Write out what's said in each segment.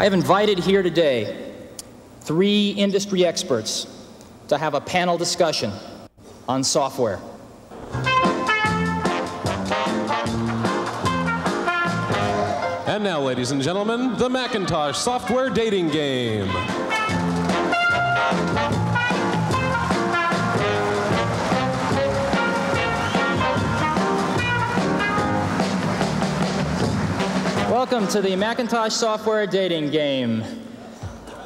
I have invited here today 3 industry experts to have a panel discussion on software. And now, ladies and gentlemen, the Macintosh Software Dating Game. Welcome to the Macintosh Software Dating Game.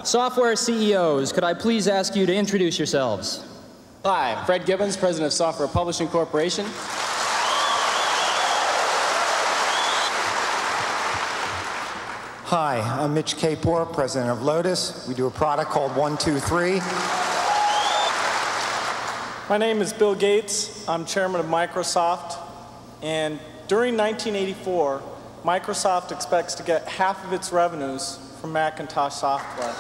Software CEOs, could I please ask you to introduce yourselves? Hi, I'm Fred Gibbons, President of Software Publishing Corporation. Hi, I'm Mitch Kapor, President of Lotus. We do a product called 123. My name is Bill Gates. I'm Chairman of Microsoft. And during 1984, Microsoft expects to get half of its revenues from Macintosh software.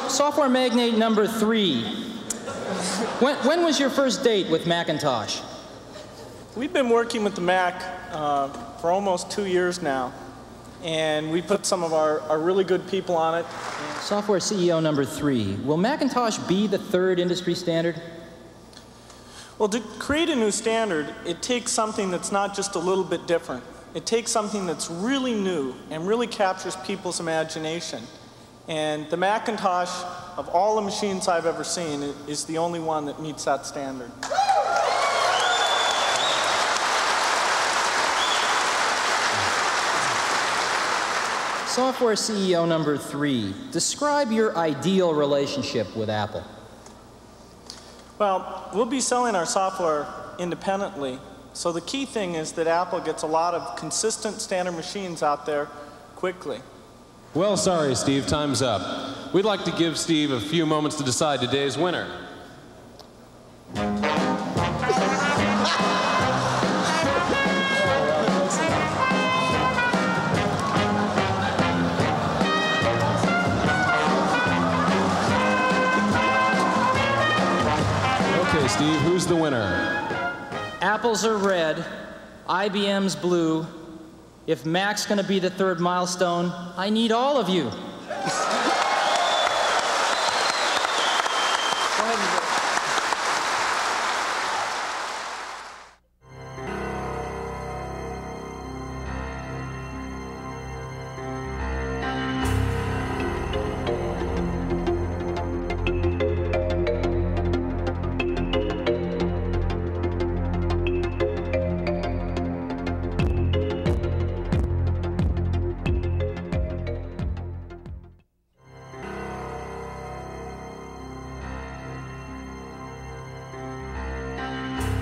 Software magnate number 3. When was your first date with Macintosh? We've been working with the Mac for almost 2 years now, and we put some of our really good people on it. Software CEO number 3. Will Macintosh be the 3rd industry standard? Well, to create a new standard, it takes something that's not just a little bit different. It takes something that's really new and really captures people's imagination. And the Macintosh, of all the machines I've ever seen, is the only one that meets that standard. Software CEO number 3. Describe your ideal relationship with Apple. Well, we'll be selling our software independently. So the key thing is that Apple gets a lot of consistent standard machines out there quickly. Well, sorry, Steve, time's up. We'd like to give Steve a few moments to decide today's winner. Okay, Steve, who's the winner? Apple's are red, IBM's blue. If Mac's going to be the 3rd milestone, I need all of you.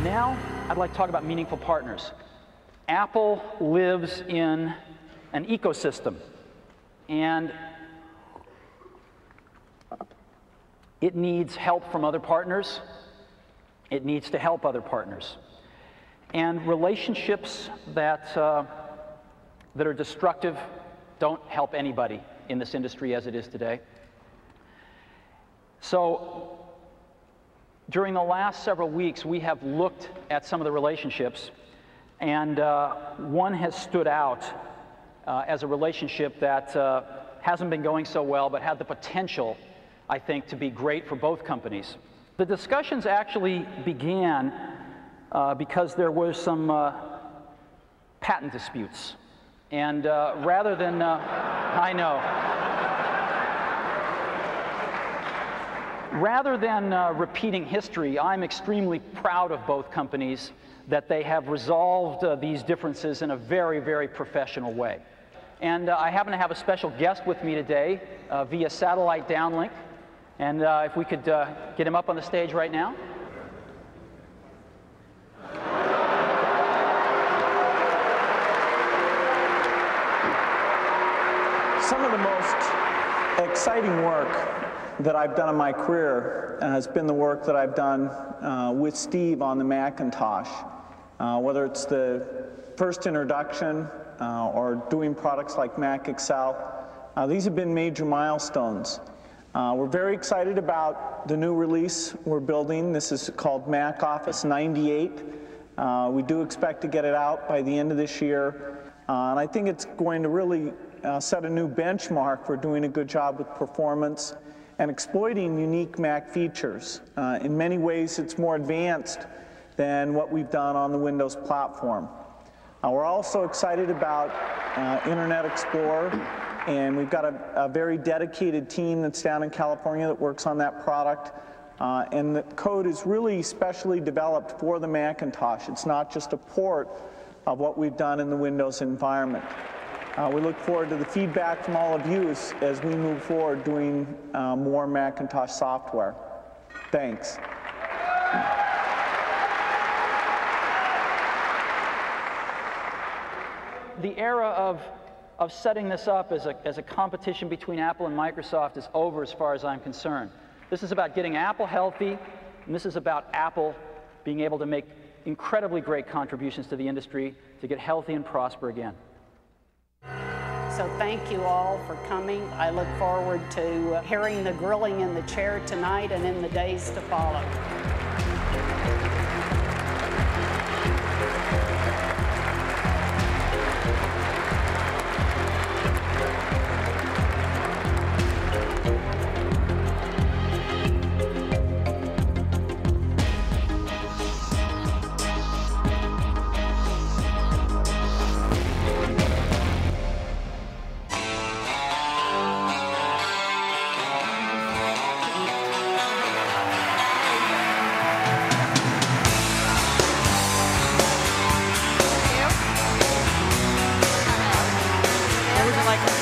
Now, I'd like to talk about meaningful partners. Apple lives in an ecosystem, and it needs help from other partners. It needs to help other partners. And relationships that are destructive don't help anybody in this industry as it is today. So, during the last several weeks, we have looked at some of the relationships, and one has stood out as a relationship that hasn't been going so well, but had the potential, I think, to be great for both companies. The discussions actually began because there were some patent disputes, and rather than, I know. Rather than repeating history, I'm extremely proud of both companies that they have resolved these differences in a very, very professional way. And I happen to have a special guest with me today via satellite downlink. And if we could get him up on the stage right now. Some of the most exciting work that I've done in my career has been the work that I've done with Steve on the Macintosh. Whether it's the first introduction or doing products like Mac Excel. These have been major milestones. We're very excited about the new release we're building. This is called Mac Office 98. We do expect to get it out by the end of this year. And I think it's going to really set a new benchmark for doing a good job with performance and exploiting unique Mac features. In many ways, it's more advanced than what we've done on the Windows platform. We're also excited about Internet Explorer, and we've got a very dedicated team that's down in California that works on that product. And the code is really specially developed for the Macintosh. It's not just a port of what we've done in the Windows environment. We look forward to the feedback from all of you as we move forward doing more Macintosh software. Thanks. The era of setting this up as a competition between Apple and Microsoft is over as far as I'm concerned. This is about getting Apple healthy, and this is about Apple being able to make incredibly great contributions to the industry to get healthy and prosper again. So thank you all for coming. I look forward to hearing the grilling in the chair tonight and in the days to follow.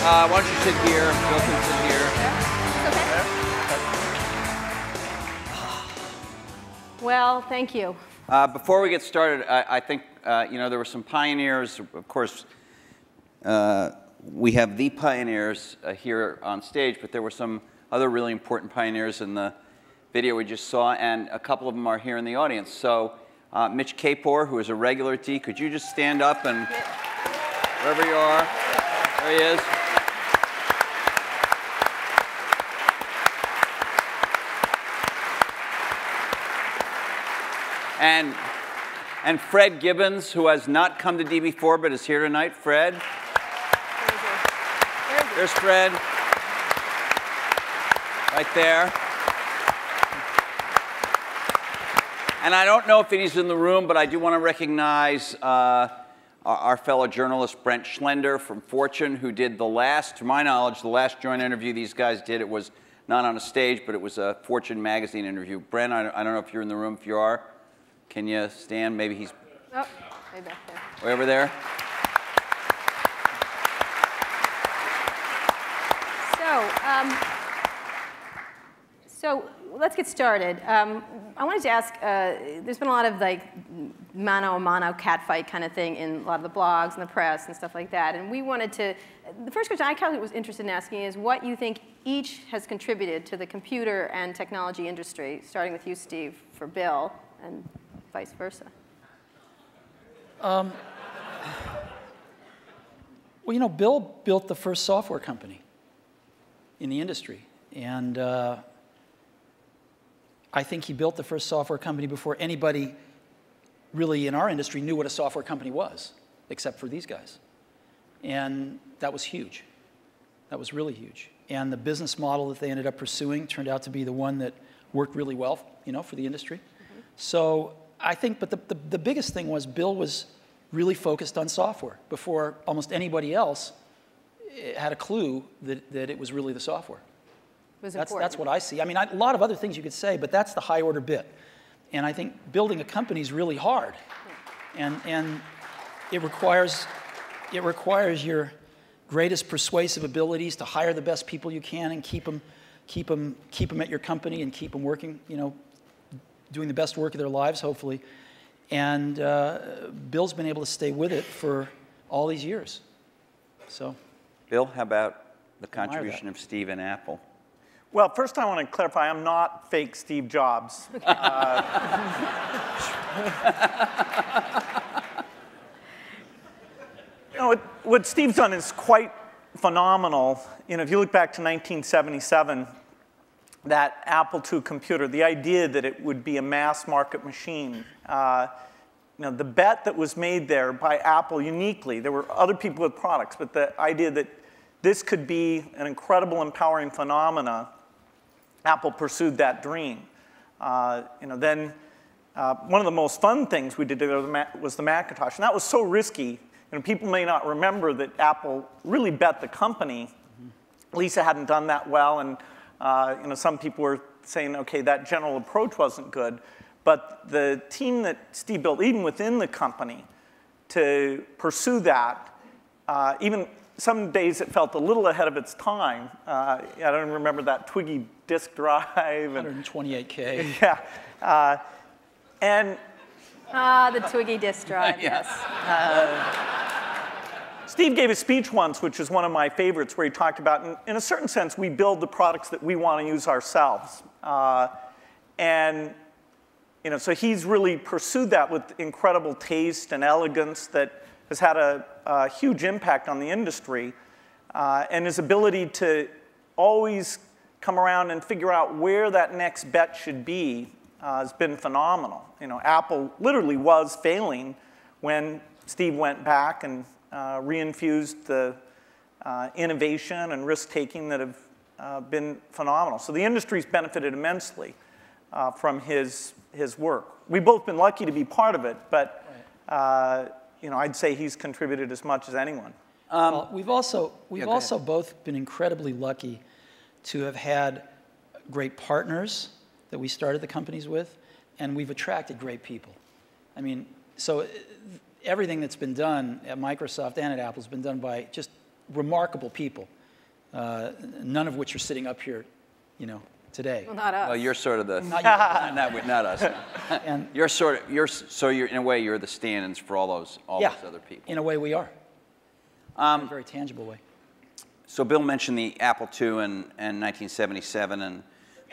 Why don't you sit here? Bill can sit here. Well, thank you. Before we get started, I think you know, there were some pioneers. Of course, we have the pioneers here on stage, but there were some other really important pioneers in the video we just saw, and a couple of them are here in the audience. So, Mitch Kapor, who is a regular at D, could you just stand up and wherever you are? There he is. And Fred Gibbons, who has not come to D before but is here tonight. Fred. There's Fred. Right there. And I don't know if he's in the room, but I do want to recognize our fellow journalist, Brent Schlender from Fortune, who did the last, to my knowledge, the last joint interview these guys did. It was not on a stage, but it was a Fortune magazine interview. Brent, I don't know if you're in the room. If you are, can you stand? Maybe he's way back there. Way over there. So let's get started. I wanted to ask, there's been a lot of like mano-a-mano catfight kind of thing in a lot of the blogs and the press and stuff like that. And we wanted to, the first question I kind of was interested in asking is what you think each has contributed to the computer and technology industry, starting with you, Steve, for Bill, and vice versa. Well, you know, Bill built the first software company in the industry. And I think he built the first software company before anybody really in our industry knew what a software company was, except for these guys. And that was huge. That was really huge. And the business model that they ended up pursuing turned out to be the one that worked really well, you know, for the industry. Mm-hmm. So I think, but the biggest thing was Bill was really focused on software before almost anybody else had a clue that it was really the software. That's what I see. I mean, a lot of other things you could say, but that's the high order bit. And I think building a company is really hard. Yeah. And it requires your greatest persuasive abilities to hire the best people you can and keep them at your company and keep them working, you know, doing the best work of their lives, hopefully. And Bill's been able to stay with it for all these years. So, Bill, how about the contribution of Steve and Apple? Well, first I want to clarify, I'm not fake Steve Jobs. what Steve's done is quite phenomenal. You know, if you look back to 1977, that Apple II computer, the idea that it would be a mass market machine, you know, the bet that was made there by Apple uniquely, there were other people with products, but the idea that this could be an incredible, empowering phenomena, Apple pursued that dream. You know, then one of the most fun things we did was the Macintosh, and that was so risky. You know, people may not remember that Apple really bet the company. Lisa hadn't done that well, and you know, some people were saying, okay, that general approach wasn't good. But the team that Steve built, even within the company, to pursue that, even some days it felt a little ahead of its time. I don't remember that Twiggy disk drive. 128K. Yeah. And the Twiggy disk drive, yes. Steve gave a speech once, which is one of my favorites, where he talked about, in a certain sense, we build the products that we want to use ourselves. And you know, so he's really pursued that with incredible taste and elegance that has had a huge impact on the industry. And his ability to always come around and figure out where that next bet should be has been phenomenal. You know, Apple literally was failing when Steve went back and reinfused the innovation and risk-taking that have been phenomenal. So the industry's benefited immensely from his work. We've both been lucky to be part of it, but you know, I'd say he's contributed as much as anyone. Well, we've also both been incredibly lucky to have had great partners that we started the companies with, and we've attracted great people. I mean, so everything that's been done at Microsoft and at Apple has been done by just remarkable people, none of which are sitting up here, you know, today. Well, not us. Well, you're sort of the not us. And you're sort of so you're in a way you're the stand-ins for all those other people. In a way, we are. In a very tangible way. So Bill mentioned the Apple II in 1977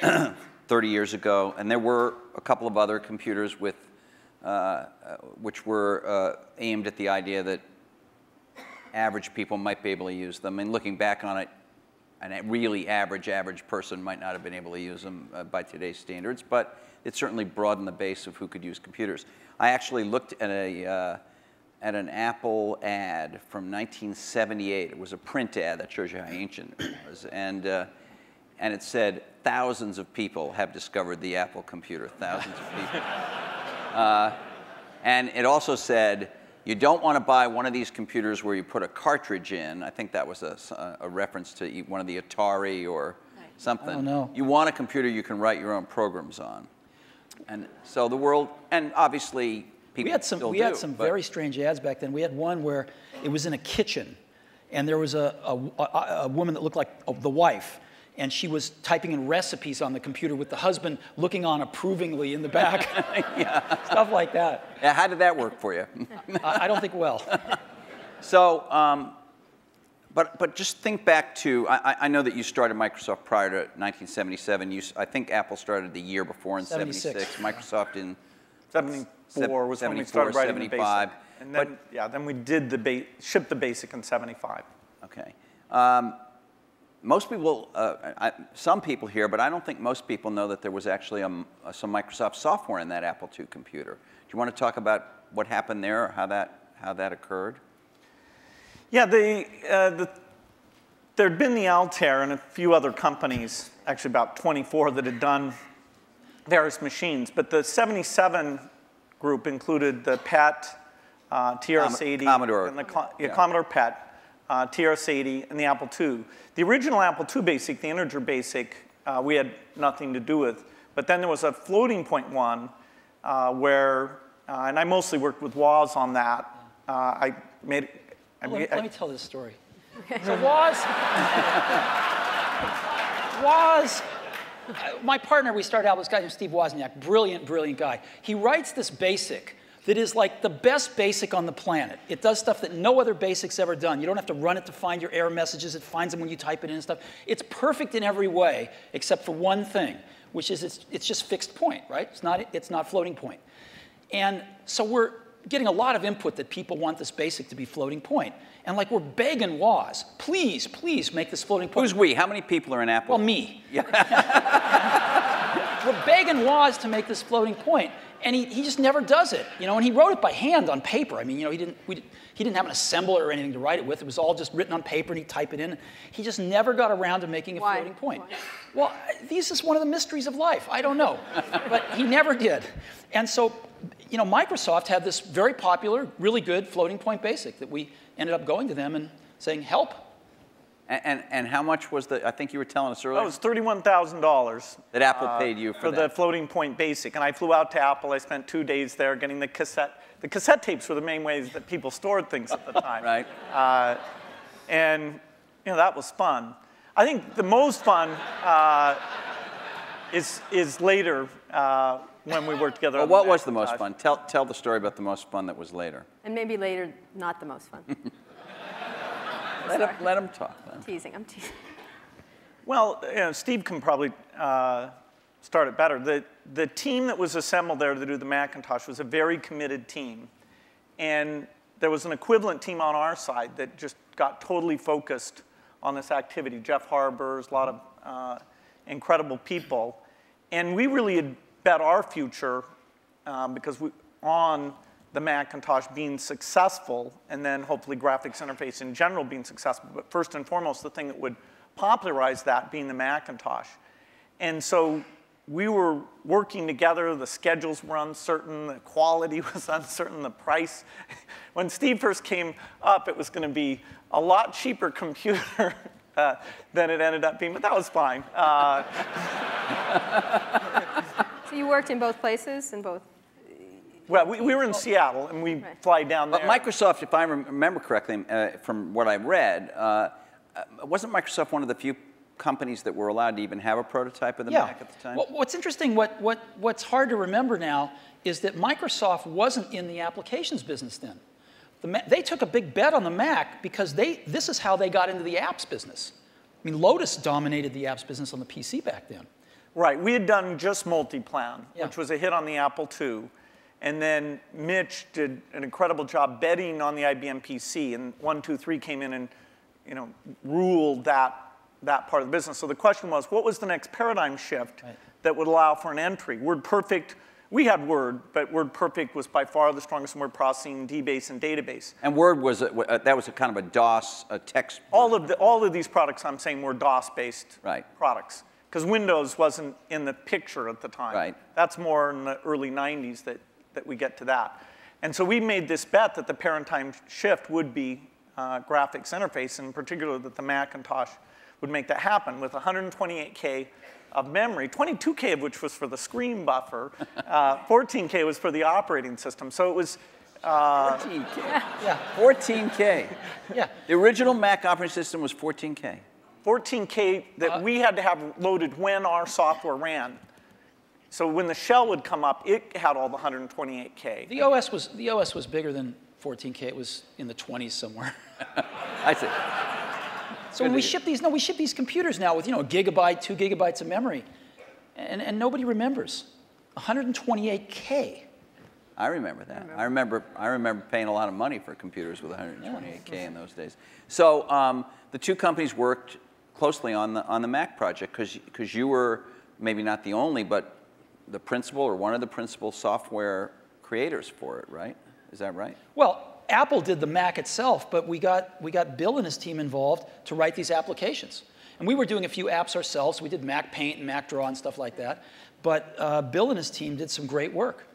and 30 years ago, and there were a couple of other computers with which were aimed at the idea that average people might be able to use them. And looking back on it, a really average person might not have been able to use them by today's standards, but it certainly broadened the base of who could use computers. I actually looked at an Apple ad from 1978. It was a print ad that shows you how ancient it was, and it said thousands of people have discovered the Apple computer. Thousands of people, and it also said, you don't want to buy one of these computers where you put a cartridge in. I think that was a reference to one of the Atari or something. I don't know. You want a computer you can write your own programs on. And so the world, and obviously people we had some very strange ads back then. We had one where it was in a kitchen, and there was a woman that looked like the wife, and she was typing in recipes on the computer with the husband looking on approvingly in the back. Yeah. Stuff like that. Yeah, how did that work for you? I don't think well. So, but just think back to, I know that you started Microsoft prior to 1977. I think Apple started the year before in 76. Microsoft in 74 was when we started writing the basic. And then, then we did shipped the basic in 75. Okay. Most people, some people here, but I don't think most people know that there was actually some Microsoft software in that Apple II computer. Do you want to talk about what happened there, or how that occurred? Yeah, there'd been the Altair and a few other companies, actually about 24, that had done various machines. But the 77 group included the PET, TRS-80, Commodore, and Commodore PET. TRS-80, and the Apple II. The original Apple II BASIC, the integer BASIC, we had nothing to do with. But then there was a floating point one where, and I mostly worked with Woz on that. Let me tell this story. Okay. So Woz, my partner, we started out with this guy named Steve Wozniak, brilliant, brilliant guy. He writes this BASIC that is like the best BASIC on the planet. It does stuff that no other BASIC's ever done. You don't have to run it to find your error messages. It finds them when you type it in and stuff. It's perfect in every way, except for one thing, which is it's just fixed point, right? It's not floating point. And so getting a lot of input that people want this BASIC to be floating point. And like we're begging Woz, please, please make this floating point. Who's we? How many people are in Apple? Well, me. Yeah. We're begging Woz to make this floating point, and he just never does it. You know, and he wrote it by hand on paper. I mean, you know, he didn't have an assembler or anything to write it with. It was all just written on paper, and he'd type it in. He just never got around to making a floating point. Why? Well, this is one of the mysteries of life. I don't know, but he never did. And so, you know, Microsoft had this very popular, really good floating point BASIC that we ended up going to them and saying, help. And how much was the, I think you were telling us earlier? That was $31,000. That Apple paid you for the floating point BASIC. And I flew out to Apple. I spent 2 days there getting the cassette. The cassette tapes were the main ways that people stored things at the time. Right. And, you know, that was fun. I think the most fun is later when we worked together. Well, what was the most fun? Tell the story about the most fun that was later. And maybe later, not the most fun. Let him talk. I'm teasing. Well, you know, Steve can probably start it better. The team that was assembled there to do the Macintosh was a very committed team. And there was an equivalent team on our side that just got totally focused on this activity. Jeff Harbers, a lot of incredible people. And we really had bet our future because on the Macintosh being successful, and then hopefully graphics interface in general being successful. But first and foremost, the thing that would popularize that being the Macintosh. And so we were working together. The schedules were uncertain. The quality was uncertain. The price. When Steve first came up, it was going to be a lot cheaper computer than it ended up being, but that was fine. So you worked in both places, in both? Well, we were in Seattle, and we fly down there. But Microsoft, if I remember correctly, from what I read, wasn't Microsoft one of the few companies that were allowed to even have a prototype of the Mac at the time? Well, what's interesting, what's hard to remember now, is that Microsoft wasn't in the applications business then. They took a big bet on the Mac because this is how they got into the apps business. I mean, Lotus dominated the apps business on the PC back then. Right. We had done just Multiplan, which was a hit on the Apple II. And then Mitch did an incredible job betting on the IBM PC, and 123 came in and, you know, ruled that part of the business. So the question was, what was the next paradigm shift that would allow for an entry? WordPerfect, we had Word, but WordPerfect was by far the strongest in word processing, DBase, and database. And Word was that was a kind of a DOS, a text. All of these products I'm saying were DOS-based products, because Windows wasn't in the picture at the time. Right. That's more in the early 90s that we get to that. And so we made this bet that the paradigm shift would be graphics interface, and in particular that the Macintosh would make that happen with 128K of memory, 22K of which was for the screen buffer, 14K was for the operating system. So it was 14K. Yeah, 14K. Yeah. The original Mac operating system was 14K. 14K that we had to have loaded when our software ran. So when the shell would come up, it had all the 128K. The OS was bigger than 14K. It was in the 20s somewhere. I see. So when we ship these computers now with, you know, a gigabyte, 2 gigabytes of memory, and nobody remembers. 128K. I remember that. I remember paying a lot of money for computers with 128K in those days. So the two companies worked closely on the Mac project because you were maybe not the only, but the principal or one of the principal software creators for it, right? Is that right? Well, Apple did the Mac itself, but we got Bill and his team involved to write these applications. And we were doing a few apps ourselves. We did Mac Paint and Mac Draw and stuff like that. But Bill and his team did some great work.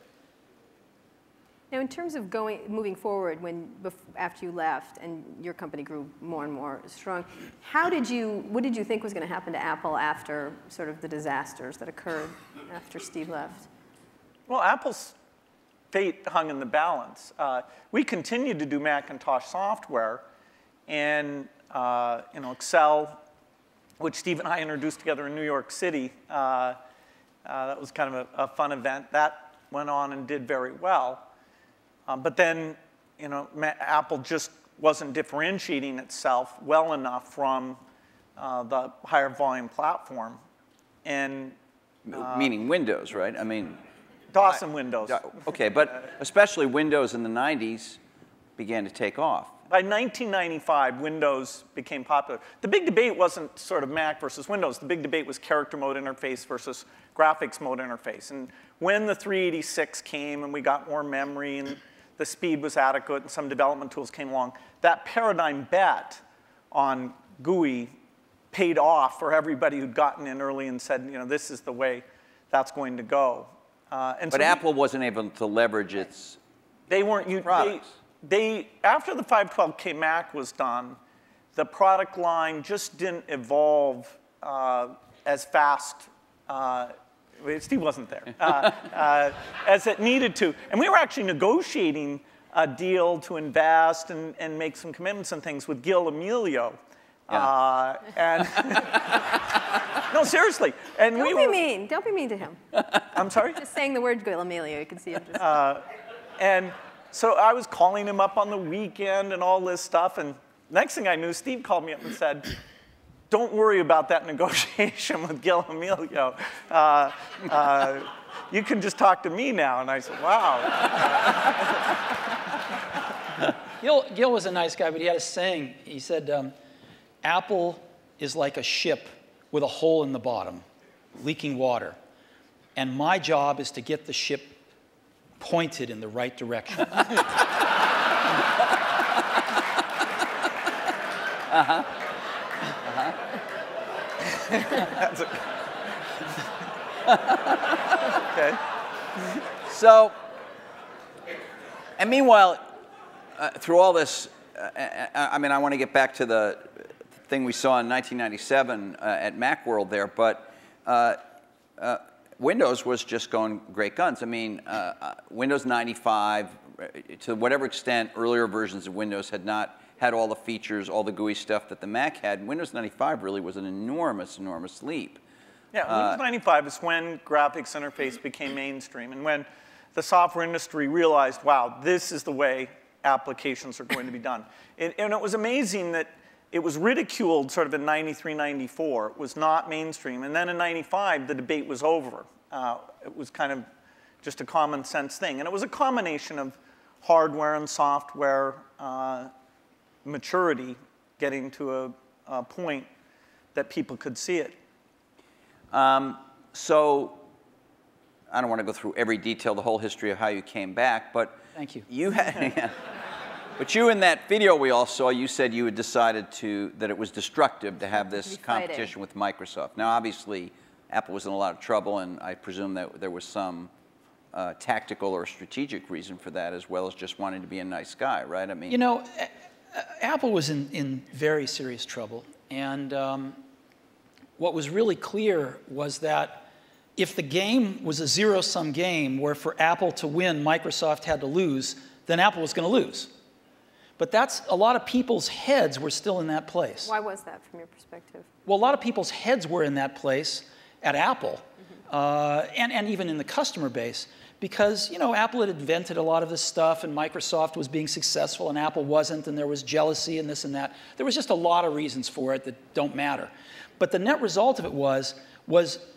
Now, in terms of moving forward, after you left and your company grew more and more strong, what did you think was going to happen to Apple after sort of the disasters that occurred after Steve left? Well, Apple's fate hung in the balance. We continued to do Macintosh software, and you know, Excel, which Steve and I introduced together in New York City. That was kind of a fun event. That went on and did very well. But then, you know, Apple just wasn't differentiating itself well enough from the higher volume platform. And meaning Windows, right? I mean, DOS and Windows. Okay, but especially Windows in the 90s began to take off. By 1995, Windows became popular. The big debate wasn't sort of Mac versus Windows. The big debate was character mode interface versus graphics mode interface. And when the 386 came and we got more memory and the speed was adequate and some development tools came along, that paradigm bet on GUI paid off for everybody who'd gotten in early and said, you know, this is the way that's going to go. But so Apple wasn't able to leverage its products. After the 512K Mac was done, the product line just didn't evolve as fast. Steve wasn't there, as it needed to. And we were actually negotiating a deal to invest and make some commitments and things with Gil Amelio. Yeah. No, seriously. And Don't be mean. Don't be mean to him. I'm sorry? Just saying the word Gil Amelio, you can see him just. And so I was calling him up on the weekend and all this stuff. And next thing I knew, Steve called me up and said, don't worry about that negotiation with Gil Amelio. You can just talk to me now. And I said, wow. Gil was a nice guy, but he had a saying. He said, Apple is like a ship with a hole in the bottom, leaking water. And my job is to get the ship pointed in the right direction. Okay. So, and meanwhile, through all this, I mean, I want to get back to the thing we saw in 1997 at Macworld there, but Windows was just going great guns. I mean, Windows 95, to whatever extent earlier versions of Windows had not had all the features, all the GUI stuff that the Mac had, Windows 95 really was an enormous, enormous leap. Yeah, Windows 95 is when graphics interface became mainstream and when the software industry realized, wow, this is the way applications are going to be done. And it was amazing that it was ridiculed sort of in 93, 94. It was not mainstream. And then in 95, the debate was over. It was kind of just a common sense thing. And it was a combination of hardware and software maturity getting to a point that people could see it. So I don't want to go through every detail, the whole history of how you came back, but thank you. You had, but you in that video we all saw, you said you had decided that it was destructive to have this competition with Microsoft. Now, obviously, Apple was in a lot of trouble, and I presume that there was some tactical or strategic reason for that, as well as just wanting to be a nice guy, right? I mean, you know, Apple was in very serious trouble, and what was really clear was that if the game was a zero-sum game where for Apple to win, Microsoft had to lose, then Apple was going to lose. But that's, a lot of people's heads were still in that place. Why was that from your perspective? Well, a lot of people's heads were in that place at Apple, and even in the customer base, because, you know, Apple had invented a lot of this stuff, and Microsoft was being successful, and Apple wasn't, and there was jealousy and this and that. There was just a lot of reasons for it that don't matter. But the net result of it was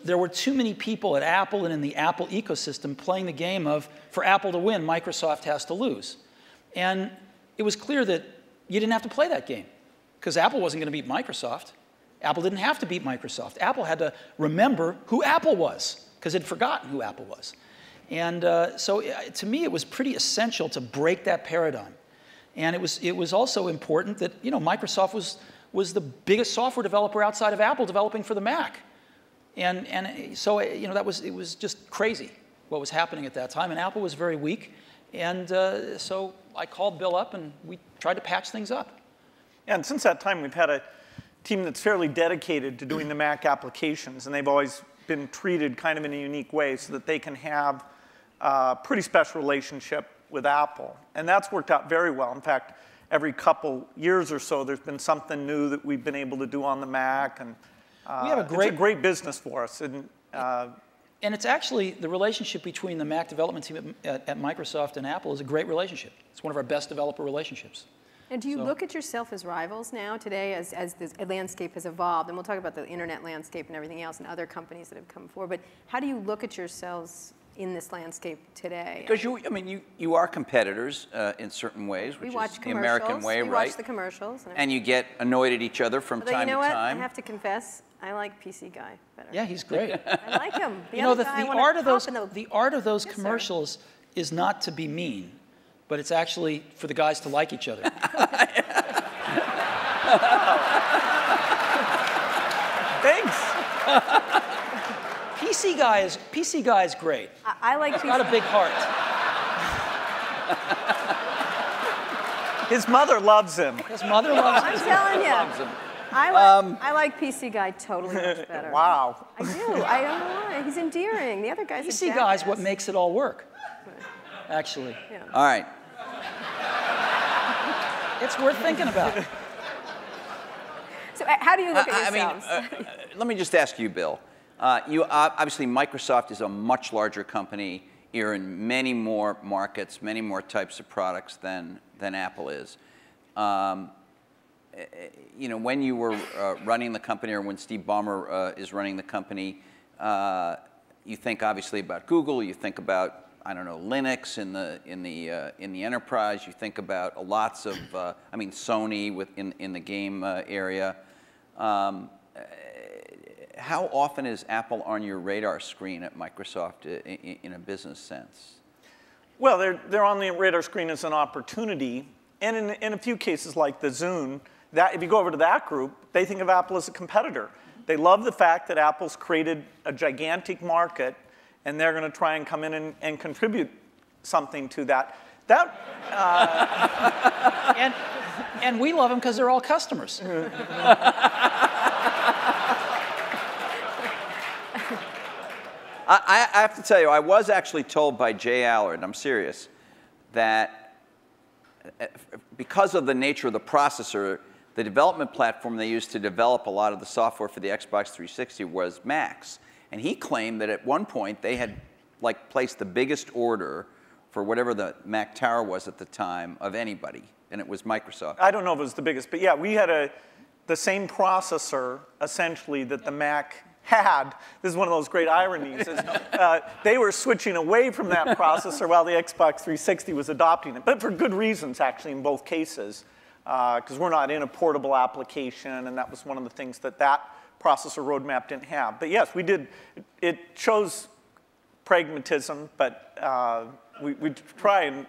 there were too many people at Apple and in the Apple ecosystem playing the game of, for Apple to win, Microsoft has to lose. And it was clear that you didn't have to play that game, because Apple wasn't going to beat Microsoft. Apple didn't have to beat Microsoft. Apple had to remember who Apple was, because it had forgotten who Apple was. And so to me, it was pretty essential to break that paradigm. And it was also important that, you know, Microsoft was the biggest software developer outside of Apple developing for the Mac. And so, you know, it was just crazy what was happening at that time. And Apple was very weak. And so I called Bill up, and we tried to patch things up. Yeah, and since that time, we've had a team that's fairly dedicated to doing the Mac applications. And they've always been treated kind of in a unique way so that they can have a pretty special relationship with Apple. And that's worked out very well. In fact, every couple years or so, there's been something new that we've been able to do on the Mac. And we have it's a great business for us. And it's actually, the relationship between the Mac development team at Microsoft and Apple is a great relationship. It's one of our best developer relationships. And do you look at yourself as rivals now today as the landscape has evolved? And we'll talk about the internet landscape and everything else and other companies that have come forward. But how do you look at yourselves in this landscape today. Because you are competitors in certain ways, which is the American way, right? We watch the commercials. And you get annoyed at each other from time to time. You know what? I have to confess, I like PC Guy better. Yeah, he's great. I like him. The art of those commercials is not to be mean, but it's actually for the guys to like each other. Thanks. PC Guy is great. I like PC. He's got a big heart. His mother loves him. His mother loves him. I'm telling you. I like PC Guy totally much better. Wow. I do. I don't know why. He's endearing. The other guy's a PC Guy's what makes it all work, actually. Yeah. All right. It's worth thinking about. So how do you look at yourselves? Let me just ask you, Bill. Obviously, Microsoft is a much larger company. You're in many more markets, many more types of products than Apple is. When you were running the company, or when Steve Ballmer is running the company, you think obviously about Google. You think about, I don't know, Linux in the enterprise. You think about lots of, Sony in the game area. How often is Apple on your radar screen at Microsoft in a business sense? Well, they're on the radar screen as an opportunity, and in a few cases like the Zune, that if you go over to that group, they think of Apple as a competitor. They love the fact that Apple's created a gigantic market, and they're going to try and come in and contribute something to that. And we love them because they're all customers. I have to tell you, I was actually told by Jay Allard, I'm serious, that because of the nature of the processor, the development platform they used to develop a lot of the software for the Xbox 360 was Macs. And he claimed that at one point they had placed the biggest order for whatever the Mac Tower was at the time of anybody, and it was Microsoft. I don't know if it was the biggest, but yeah, we had the same processor, essentially, that the Mac had. This is one of those great ironies. They were switching away from that processor while the Xbox 360 was adopting it, but for good reasons, actually, in both cases, because we're not in a portable application, and that was one of the things that processor roadmap didn't have. But yes, we did. It shows pragmatism, but we try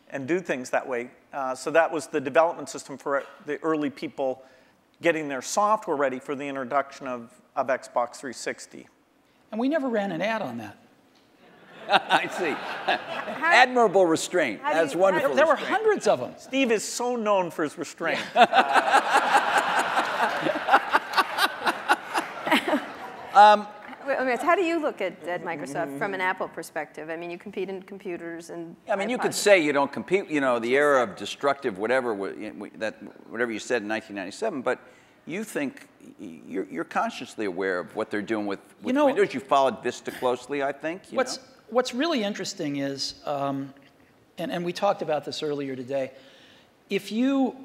and do things that way. So that was the development system for the early people getting their software ready for the introduction of Xbox 360. And we never ran an ad on that. I see. Admirable restraint. That's wonderful. There were hundreds of them. Steve is so known for his restraint. How do you look at Microsoft from an Apple perspective? I mean, you compete in computers and you could say you don't compete, the era of destructive whatever you said in 1997, but you think you're consciously aware of what they're doing with Windows. You followed Vista closely, I think. What's really interesting is, and we talked about this earlier today, if you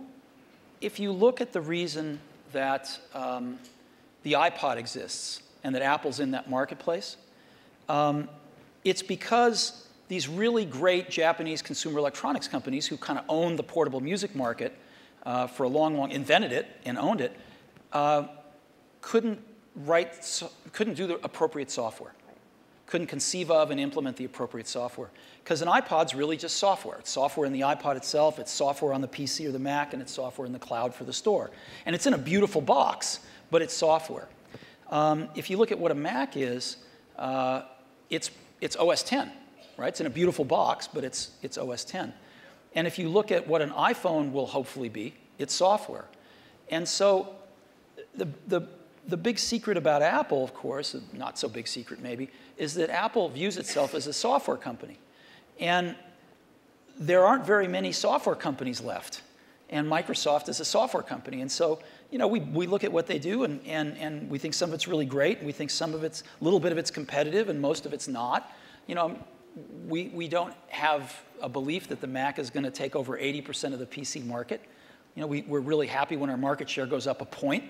look at the reason that the iPod exists and that Apple's in that marketplace, it's because these really great Japanese consumer electronics companies who kind of owned the portable music market for a long, invented it and owned it, couldn't do the appropriate software, couldn't conceive of and implement the appropriate software. Because an iPod's really just software. It's software in the iPod itself, it's software on the PC or the Mac, and it's software in the cloud for the store. And it's in a beautiful box, but it's software. If you look at what a Mac is, it's OS 10, right? It's in a beautiful box, but it's OS 10. And if you look at what an iPhone will hopefully be, it's software. And so the big secret about Apple, of course, not so big secret maybe, is that Apple views itself as a software company. And there aren't very many software companies left. And Microsoft is a software company. And so, we look at what they do, and we think some of it's really great, and we think some of it's, a little bit of it's competitive, and most of it's not. We don't have a belief that the Mac is going to take over 80% of the PC market. We're really happy when our market share goes up a point,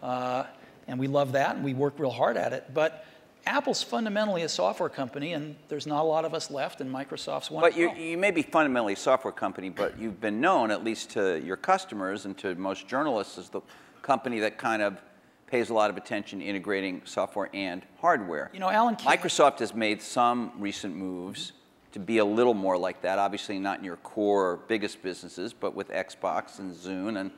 and we love that, and we work real hard at it. But Apple's fundamentally a software company, and there's not a lot of us left, and Microsoft's one. But you may be fundamentally a software company, but you've been known, at least to your customers and to most journalists, as the company that kind of pays a lot of attention to integrating software and hardware. You know, Alan Kay, Microsoft has made some recent moves to be a little more like that. Obviously not in your core biggest businesses, but with Xbox and Zune and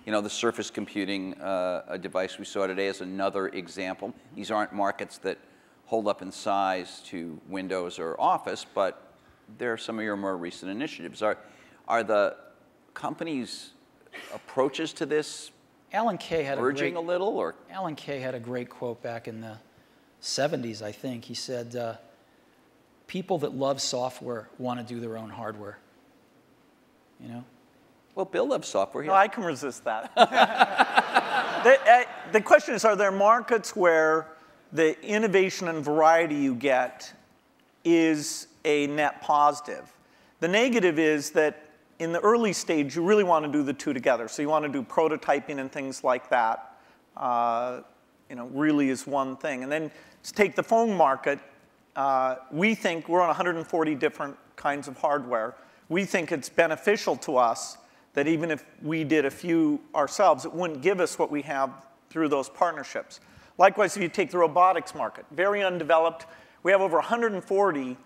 the Surface Computing a device we saw today is another example. These aren't markets that hold up in size to Windows or Office, but they're some of your more recent initiatives. Are the company's approaches to this Alan Kay had urging a little? Or? Alan Kay had a great quote back in the 70s, I think. He said, people that love software want to do their own hardware. You know? Well, Bill loves software. No, I can resist that. The question is, are there markets where the innovation and variety you get is a net positive? The negative is that in the early stage, you really want to do the two together. So you want to do prototyping and things like that, really is one thing. And then to take the phone market, we think we're on 140 different kinds of hardware. We think it's beneficial to us that even if we did a few ourselves, it wouldn't give us what we have through those partnerships. Likewise, if you take the robotics market, very undeveloped. We have over 140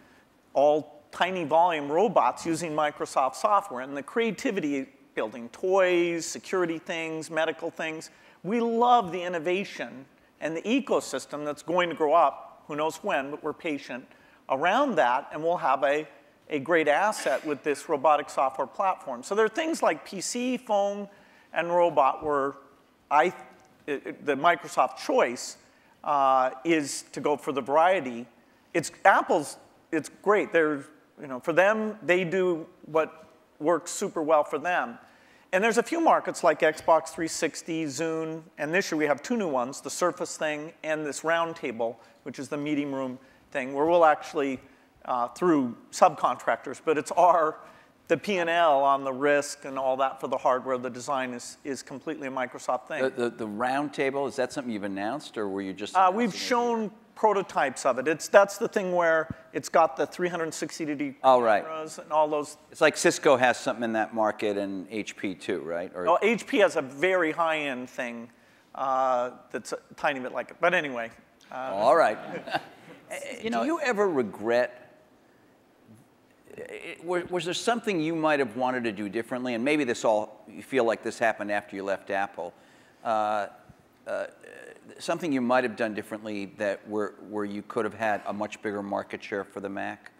all tiny volume robots using Microsoft software. And the creativity, building toys, security things, medical things. We love the innovation and the ecosystem that's going to grow up, who knows when, but we're patient around that, and we'll have a great asset with this robotic software platform. So there are things like PC, phone, and robot where the Microsoft choice is to go for the variety. It's great. For them, they do what works super well for them. And there's a few markets like Xbox 360, Zune, and this year we have two new ones, the Surface thing and this Roundtable, which is the meeting room thing, where we'll actually, through subcontractors, but it's the P&L on the risk and all that for the hardware, the design is completely a Microsoft thing. The Roundtable, is that something you've announced, or were you just we've shown prototypes of it. That's the thing where it's got the 360-degree cameras and all those. It's like Cisco has something in that market and HP too, right? No, HP has a very high-end thing that's a tiny bit like it. But anyway. All right. Do you ever regret, was there something you might have wanted to do differently? And maybe you feel like this happened after you left Apple. Something you might have done differently that where you could have had a much bigger market share for the Mac?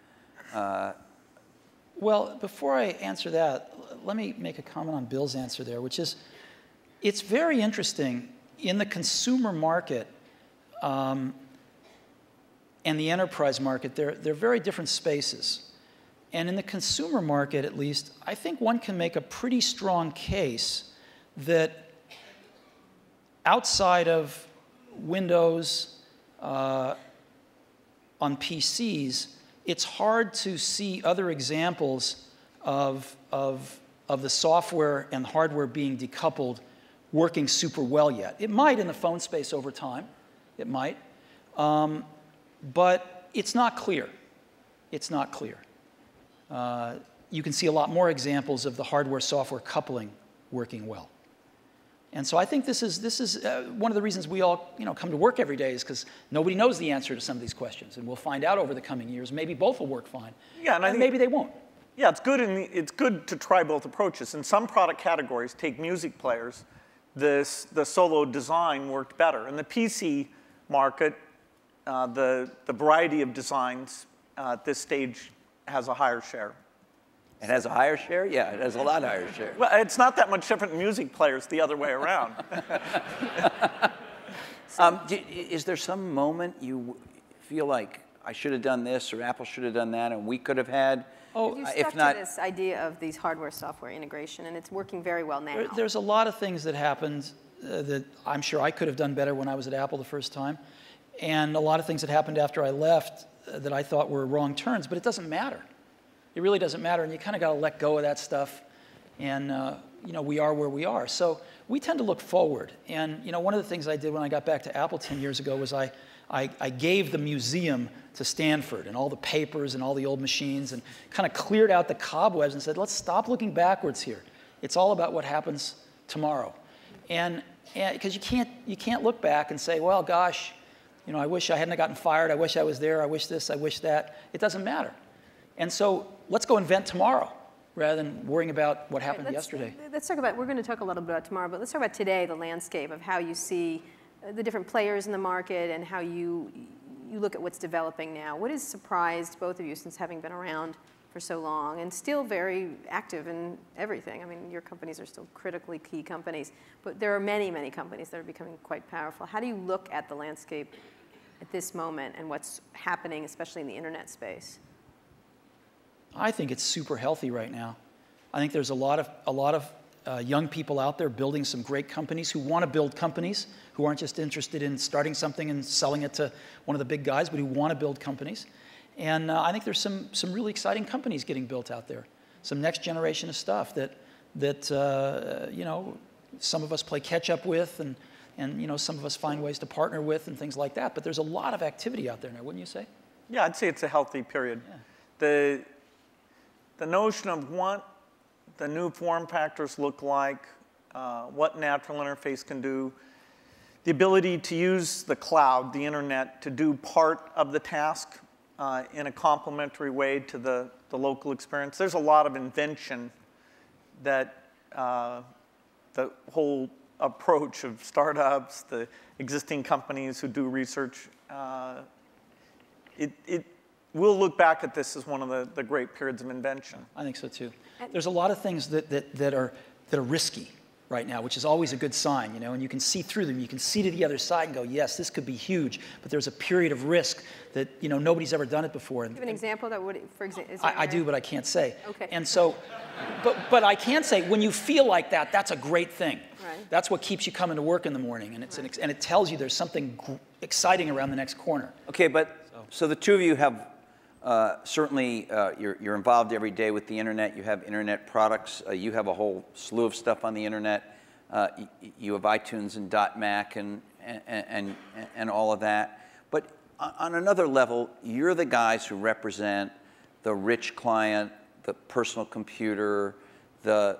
Well, before I answer that, let me make a comment on Bill's answer there, which is, it's very interesting in the consumer market and the enterprise market. They're very different spaces. And in the consumer market, at least, I think one can make a pretty strong case that outside of Windows on PCs, it's hard to see other examples of the software and hardware being decoupled working super well yet. It might in the phone space over time. It might. But it's not clear. It's not clear. You can see a lot more examples of the hardware-software coupling working well. And so I think this is one of the reasons we all come to work every day is because nobody knows the answer to some of these questions. And we'll find out over the coming years. Maybe both will work fine. Yeah, and maybe they won't. Yeah, it's good to try both approaches. In some product categories, take music players, the solo design worked better. In the PC market, the variety of designs at this stage has a higher share. It has a higher share? Yeah, it has a lot higher share. Well, it's not that much different in music players the other way around. Is there some moment you feel like I should have done this or Apple should have done that and we could have had? You stuck to this idea of these hardware-software integration, and it's working very well now. There's a lot of things that happened that I'm sure I could have done better when I was at Apple the first time, and a lot of things that happened after I left that I thought were wrong turns, but it doesn't matter. It really doesn't matter, and you kind of got to let go of that stuff, and we are where we are. So we tend to look forward, and one of the things I did when I got back to Apple 10 years ago was I I gave the museum to Stanford and all the papers and all the old machines and kind of cleared out the cobwebs and said, let's stop looking backwards here. It's all about what happens tomorrow. And because you can't look back and say, well, gosh, you know, I wish I hadn't gotten fired. I wish I was there. I wish this. I wish that. It doesn't matter. And so let's go invent tomorrow rather than worrying about what happened yesterday. Let's talk about, we're going to talk a little bit about tomorrow, but let's talk about today, the landscape of how you see the different players in the market and how you look at what's developing now. What has surprised both of you since having been around for so long and still very active in everything? I mean, your companies are still critically key companies, but there are many, many companies that are becoming quite powerful. How do you look at the landscape at this moment and what's happening, especially in the internet space? I think it's super healthy right now. I think there's a lot of young people out there building some great companies who want to build companies, who aren't just interested in starting something and selling it to one of the big guys, but who want to build companies. And I think there's some really exciting companies getting built out there, some next generation of stuff that you know, some of us play catch up with, and you know, some of us find ways to partner with and things like that. But there's a lot of activity out there now, wouldn't you say? Yeah, I'd say it's a healthy period. Yeah. The notion of what the new form factors look like, what natural interface can do, the ability to use the cloud, the internet, to do part of the task in a complementary way to the local experience. There's a lot of invention that the whole approach of startups, the existing companies who do research, we'll look back at this as one of the great periods of invention. I think so too. There's a lot of things that are risky right now, which is always a good sign, you know, and you can see through them. You can see to the other side and go, yes, this could be huge, but there's a period of risk that, you know, nobody's ever done it before. Do you have an example that would, for example? I do, but I can't say. Okay. And so, but I can say, when you feel like that, that's a great thing. Right. That's what keeps you coming to work in the morning, and and it tells you there's something exciting around the next corner. Okay, but so the two of you have certainly you're involved every day with the internet. You have internet products. You have a whole slew of stuff on the internet. You have iTunes and .Mac and all of that. But on another level, you're the guys who represent the rich client, the personal computer, the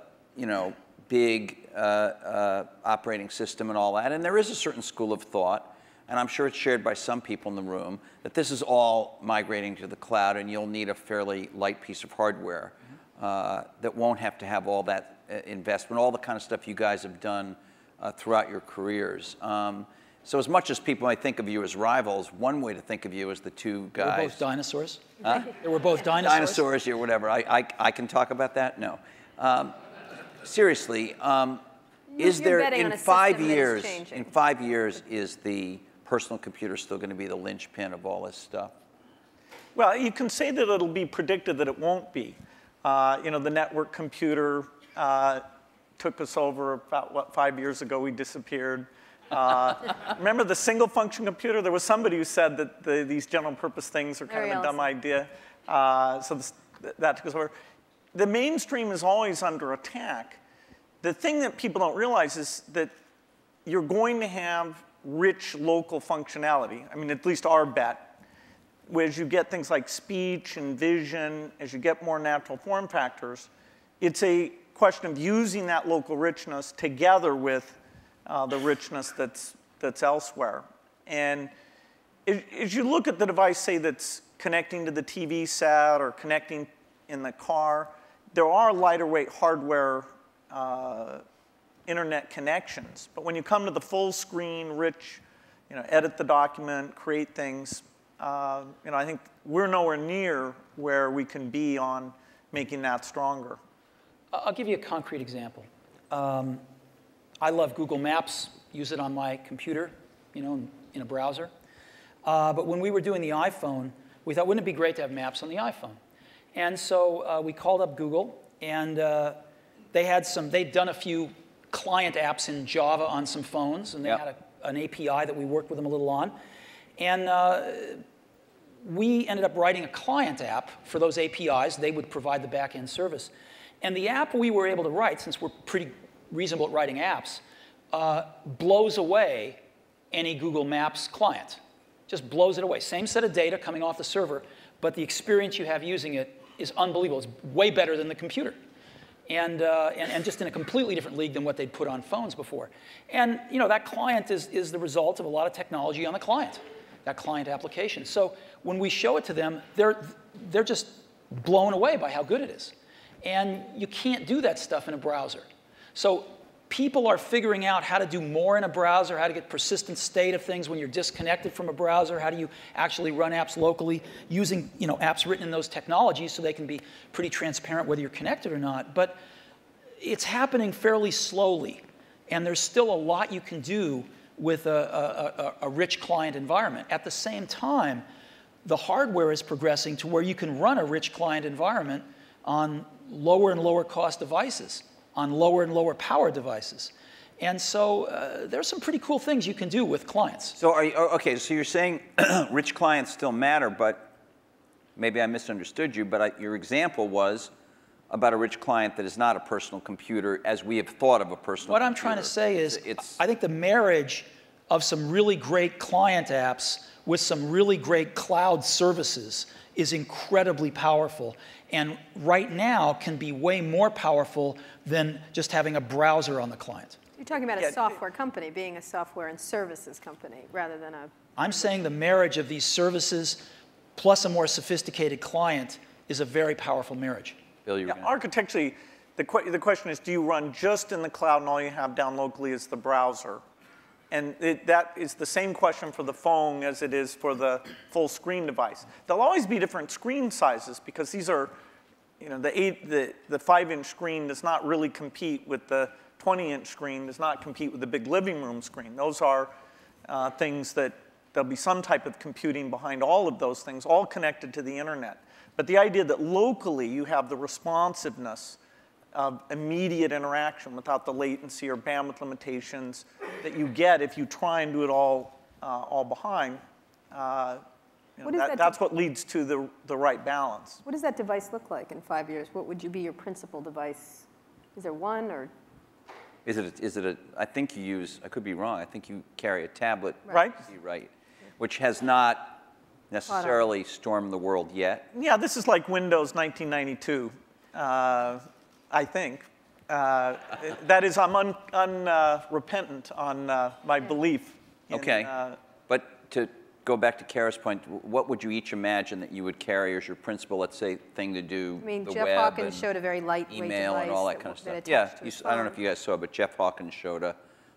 big operating system and all that. And there is a certain school of thought, and I'm sure it's shared by some people in the room, that this is all migrating to the cloud and you'll need a fairly light piece of hardware that won't have to have all that investment, all the kind of stuff you guys have done throughout your careers. So as much as people might think of you as rivals, one way to think of you as the two guys. They were both dinosaurs? Huh? They were both dinosaurs? Dinosaurs or whatever. I can talk about that? No. Seriously, is there, in 5 years, is the personal computer still going to be the linchpin of all this stuff? Well, you can say that it'll be predicted that it won't be. The network computer took us over about, 5 years ago, we disappeared. Remember the single function computer? There was somebody who said that these general purpose things are kind of a dumb idea. So that took us over. The mainstream is always under attack. The thing that people don't realize is that you're going to have rich local functionality. I mean, at least our bet. As you get things like speech and vision, as you get more natural form factors, it's a question of using that local richness together with the richness that's elsewhere. And as you look at the device, say, that's connecting to the TV set or connecting in the car, there are lighter weight hardware internet connections. But when you come to the full screen, rich, edit the document, create things, I think we're nowhere near where we can be on making that stronger. I'll give you a concrete example. I love Google Maps, use it on my computer, in a browser. But when we were doing the iPhone, we thought, wouldn't it be great to have maps on the iPhone? And so we called up Google, and they'd done a few client apps in Java on some phones, and they had an API that we worked with them a little on. And we ended up writing a client app for those APIs. They would provide the back-end service. And the app we were able to write, since we're pretty reasonable at writing apps, blows away any Google Maps client. Just blows it away. Same set of data coming off the server, but the experience you have using it is unbelievable. It's way better than the computer. And just in a completely different league than what they'd put on phones before. And that client is the result of a lot of technology on the client, that client application. So when we show it to them, they're just blown away by how good it is. And you can't do that stuff in a browser. So people are figuring out how to do more in a browser, how to get persistent state of things when you're disconnected from a browser, how do you actually run apps locally using apps written in those technologies so they can be pretty transparent whether you're connected or not. But it's happening fairly slowly, and there's still a lot you can do with a rich client environment. At the same time, the hardware is progressing to where you can run a rich client environment on lower and lower cost devices, on lower and lower power devices. And so there's some pretty cool things you can do with clients. So okay, so you're saying rich clients still matter, but maybe I misunderstood you, but your example was about a rich client that is not a personal computer as we have thought of a personal computer. What I'm trying to say is I think the marriage of some really great client apps with some really great cloud services is incredibly powerful, and right now can be way more powerful than just having a browser on the client. You're talking about a software company being a software and services company rather than a... I'm saying the marriage of these services plus a more sophisticated client is a very powerful marriage. Bill, architecturally, the question is, do you run just in the cloud and all you have down locally is the browser? And that is the same question for the phone as it is for the full screen device. There'll always be different screen sizes because these are, the 5-inch screen does not really compete with the 20-inch screen, does not compete with the big living room screen. Those are things that there'll be some type of computing behind all of those things, all connected to the internet. But the idea that locally you have the responsiveness of immediate interaction without the latency or bandwidth limitations that you get if you try and do it all behind, that's what leads to the right balance. What does that device look like in 5 years? What would be your principal device? Is there one or? Is it a, I think you use, I could be wrong, I think you carry a tablet. Right. Right. Which has not necessarily stormed the world yet. Yeah, this is like Windows 1992. I think. That is, I'm unrepentant on my belief. Okay, but to go back to Kara's point, what would you each imagine that you would carry as your principal, let's say, thing to do? I mean, the Jeff web Hawkins showed a very lightweight email and all that kind of stuff. Yeah, I don't know if you guys saw, but Jeff Hawkins showed a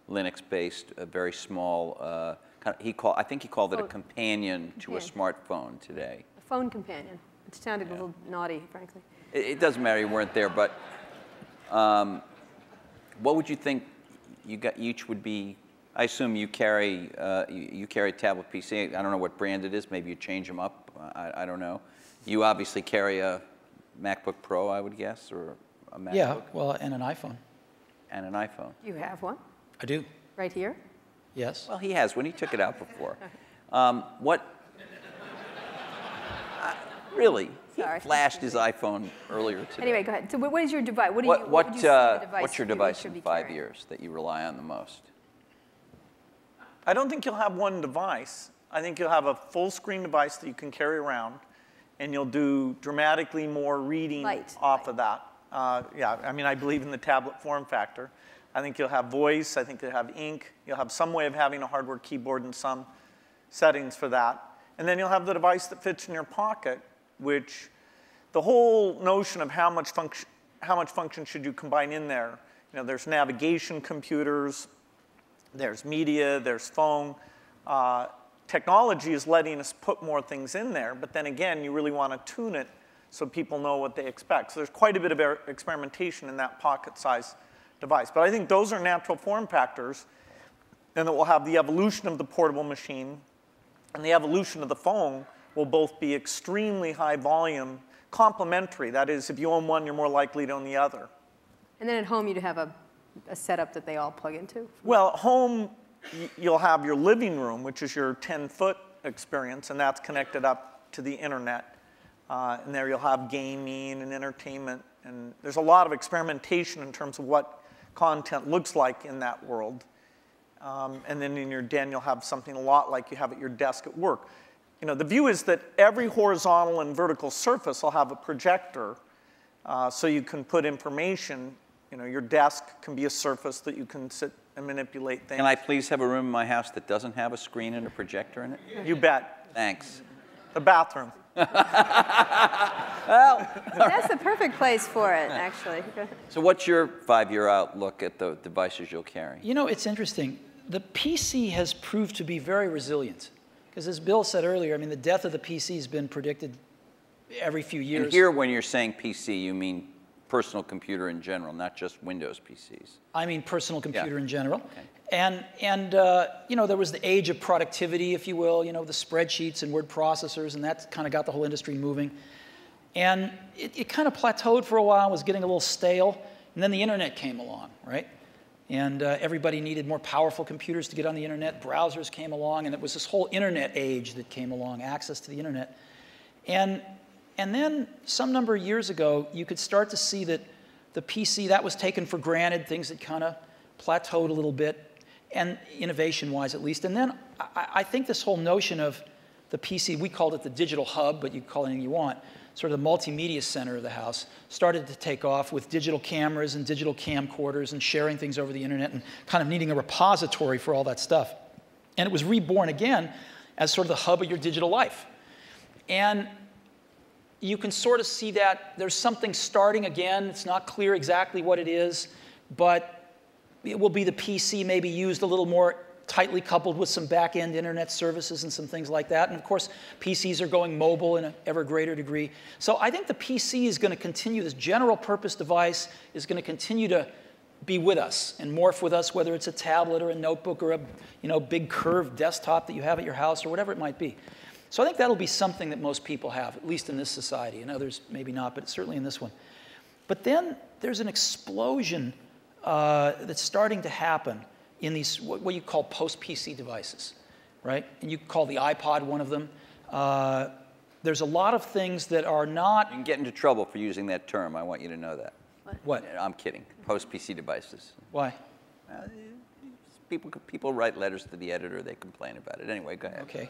Linux-based, a very small, I think he called it a companion to a smartphone today. A phone companion. It sounded a little naughty, frankly. It doesn't matter, you weren't there, but what would you think each would be? I assume you carry a tablet PC. I don't know what brand it is. Maybe you change them up. I don't know. You obviously carry a MacBook Pro, I would guess, or a MacBook. Yeah, well, and an iPhone. And an iPhone. You have one? I do. Right here? Yes. Well, he has one. He took it out before. Really? Sorry. He flashed his iPhone earlier today. Anyway, go ahead. So what is your device? What would you say the device what's your really device should in be 5 carrying? years that you rely on the most? I don't think you'll have one device. I think you'll have a full screen device that you can carry around, and you'll do dramatically more reading off of that. Yeah, I mean, I believe in the tablet form factor. I think you'll have voice. I think you'll have ink. You'll have some way of having a hardware keyboard and some settings for that. And then you'll have the device that fits in your pocket, which the whole notion of how much function should you combine in there. There's navigation computers, there's media, there's phone. Technology is letting us put more things in there, but then again, you really want to tune it so people know what they expect. So there's quite a bit of experimentation in that pocket-sized device. But I think those are natural form factors, and that we'll have the evolution of the portable machine and the evolution of the phone will both be extremely high volume, complementary. That is, if you own one, you're more likely to own the other. And then at home, you'd have a setup that they all plug into? Well, at home, you'll have your living room, which is your 10-foot experience, and that's connected up to the internet. And there you'll have gaming and entertainment. And there's a lot of experimentation in terms of what content looks like in that world. And then in your den, you'll have something a lot like you have at your desk at work. The view is that every horizontal and vertical surface will have a projector, so you can put information. Your desk can be a surface that you can sit and manipulate things. Can I please have a room in my house that doesn't have a screen and a projector in it? You bet. Thanks. The bathroom. Well, that's the perfect place for it, actually. So what's your 5-year outlook at the devices you'll carry? It's interesting. The PC has proved to be very resilient. Because as Bill said earlier, I mean, the death of the PC has been predicted every few years. And here, when you're saying PC, you mean personal computer in general, not just Windows PCs. I mean personal computer in general. Okay. And there was the age of productivity, if you will, the spreadsheets and word processors, and that kind of got the whole industry moving. And it kind of plateaued for a while, was getting a little stale, and then the internet came along, right? And everybody needed more powerful computers to get on the internet. Browsers came along, and it was this whole internet age that came along, access to the internet. And then some number of years ago, you could start to see that the PC, that was taken for granted, things had kind of plateaued a little bit, and innovation-wise at least. And then I think this whole notion of the PC, we called it the digital hub, but you can call it anything you want, sort of the multimedia center of the house, started to take off with digital cameras and digital camcorders and sharing things over the internet and kind of needing a repository for all that stuff. And it was reborn again as sort of the hub of your digital life. And you can sort of see that there's something starting again. It's not clear exactly what it is, but it will be the PC maybe used a little more tightly coupled with some back-end internet services and some things like that. And of course, PCs are going mobile in an ever greater degree. So I think the PC is going to continue, this general purpose device is going to continue to be with us and morph with us, whether it's a tablet or a notebook or a big curved desktop that you have at your house or whatever it might be. So I think that'll be something that most people have, at least in this society. In others, maybe not, but certainly in this one. But then there's an explosion that's starting to happen in these, what you call post-PC devices, right? And you call the iPod one of them. There's a lot of things that are not... You can get into trouble for using that term. I want you to know that. What? I'm kidding. Post-PC devices. Why? People write letters to the editor. They complain about it. Anyway, go ahead. Okay.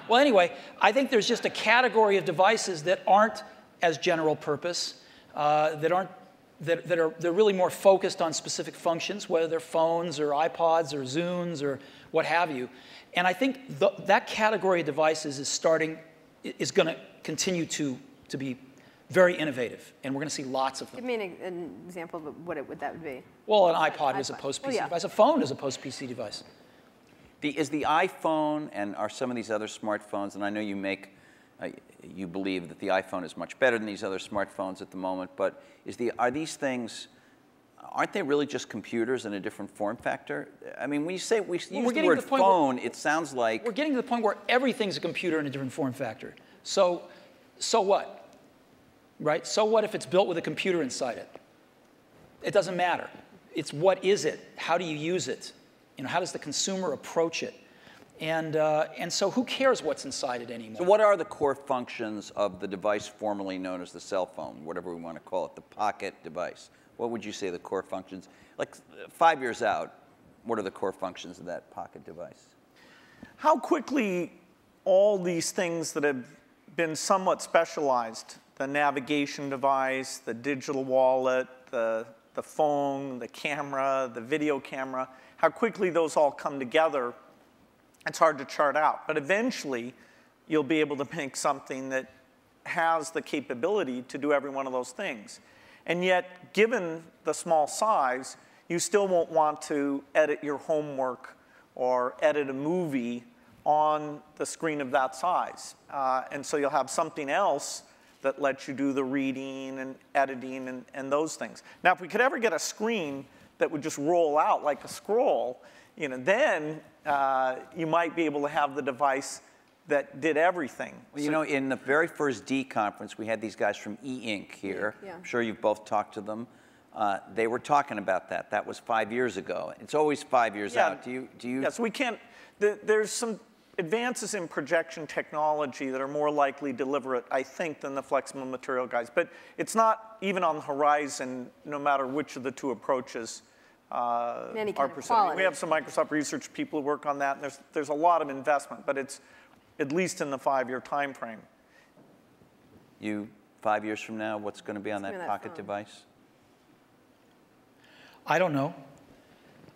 Well, anyway, I think there's just a category of devices that aren't as general purpose, they're really more focused on specific functions, whether they're phones or iPods or Zunes or what have you. And I think that category of devices is going to continue to be very innovative, and we're going to see lots of them. Give me an example of what that would be. Well, an iPod was a post-PC device. A phone is a post-PC device. Is the iPhone and are some of these other smartphones, and I know you believe that the iPhone is much better than these other smartphones at the moment, but are these things, aren't they really just computers in a different form factor? I mean, when you say we use the word phone, it sounds like... We're getting to the point where everything's a computer in a different form factor. So what? Right? So what if it's built with a computer inside it? It doesn't matter. It's what is it? How do you use it? How does the consumer approach it? And so who cares what's inside it anymore? So what are the core functions of the device formerly known as the cell phone, whatever we want to call it, the pocket device? What would you say the core functions? Like 5 years out, what are the core functions of that pocket device? How quickly all these things that have been somewhat specialized, the navigation device, the digital wallet, the phone, the camera, the video camera, how quickly those all come together, it's hard to chart out. But eventually, you'll be able to make something that has the capability to do every one of those things. And yet, given the small size, you still won't want to edit your homework or edit a movie on the screen of that size. And so you'll have something else that lets you do the reading and editing and those things. Now, if we could ever get a screen that would just roll out like a scroll, then you might be able to have the device that did everything. Well, in the very first D conference, we had these guys from E-Ink here. Yeah. I'm sure you've both talked to them. They were talking about that. That was 5 years ago. It's always 5 years out. Do you? Yes, we can't. There's some advances in projection technology that are more likely deliberate, I think, than the flexible material guys. But it's not even on the horizon, no matter which of the two approaches Any kind our of percentage. quality. We have some Microsoft research people who work on that, and there's a lot of investment, but it's at least in the 5-year time frame. You, 5 years from now, what's going to be on What's that gonna be on that pocket phone? device? I don't know.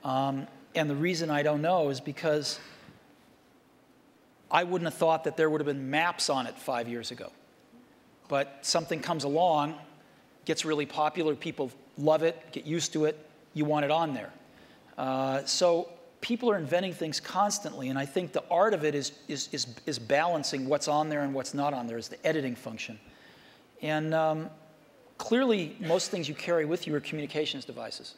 And the reason I don't know is because I wouldn't have thought that there would have been maps on it 5 years ago. But something comes along, gets really popular, people love it, get used to it, you want it on there. So people are inventing things constantly, and I think the art of it is balancing what's on there and what's not on there, is the editing function. And clearly, most things you carry with you are communications devices.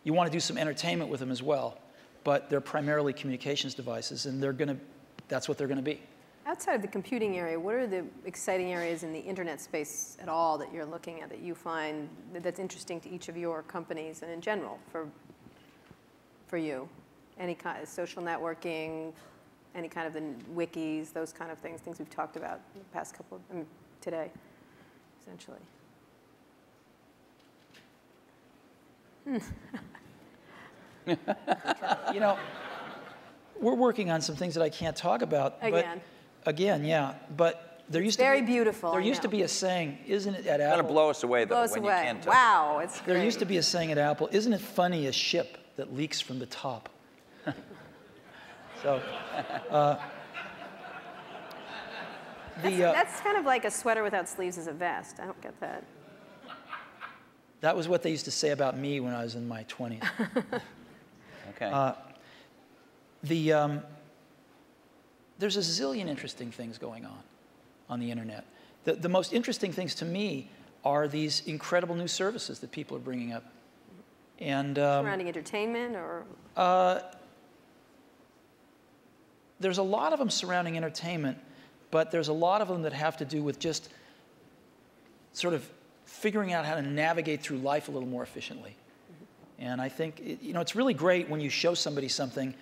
You want to do some entertainment with them as well, but they're primarily communications devices, and that's what they're going to be. Outside of the computing area, what are the exciting areas in the internet space at all that you're looking at that you find that's interesting to each of your companies and in general for you? Any kind of social networking, any kind of the wikis, those kind of things we've talked about in the past couple of, today, essentially. You know, we're working on some things that I can't talk about. Again. But again, yeah. But there used very to be beautiful. There used to be a saying, isn't it at Apple? It's going to blow us away, though, Blow us when away. you can't. Wow, it's great. There used to be a saying at Apple, isn't it funny a ship that leaks from the top? So, that's kind of like a sweater without sleeves as a vest. I don't get that. that was what they used to say about me when I was in my 20s. Okay. There's a zillion interesting things going on the internet. The most interesting things to me are these incredible new services that people are bringing up. And Surrounding entertainment or? There's a lot of them surrounding entertainment, but there's a lot of them that have to do with just sort of figuring out how to navigate through life a little more efficiently. And I think, it's really great when you show somebody something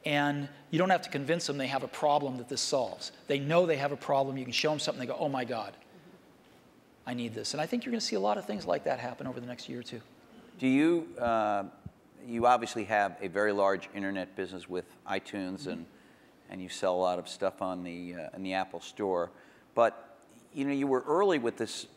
and you don't have to convince them they have a problem that this solves. They know they have a problem. You can show them something, they go, oh my God, I need this. And I think you're going to see a lot of things like that happen over the next year or two. Do you, you obviously have a very large internet business with iTunes, and you sell a lot of stuff on in the Apple Store. But you were early with this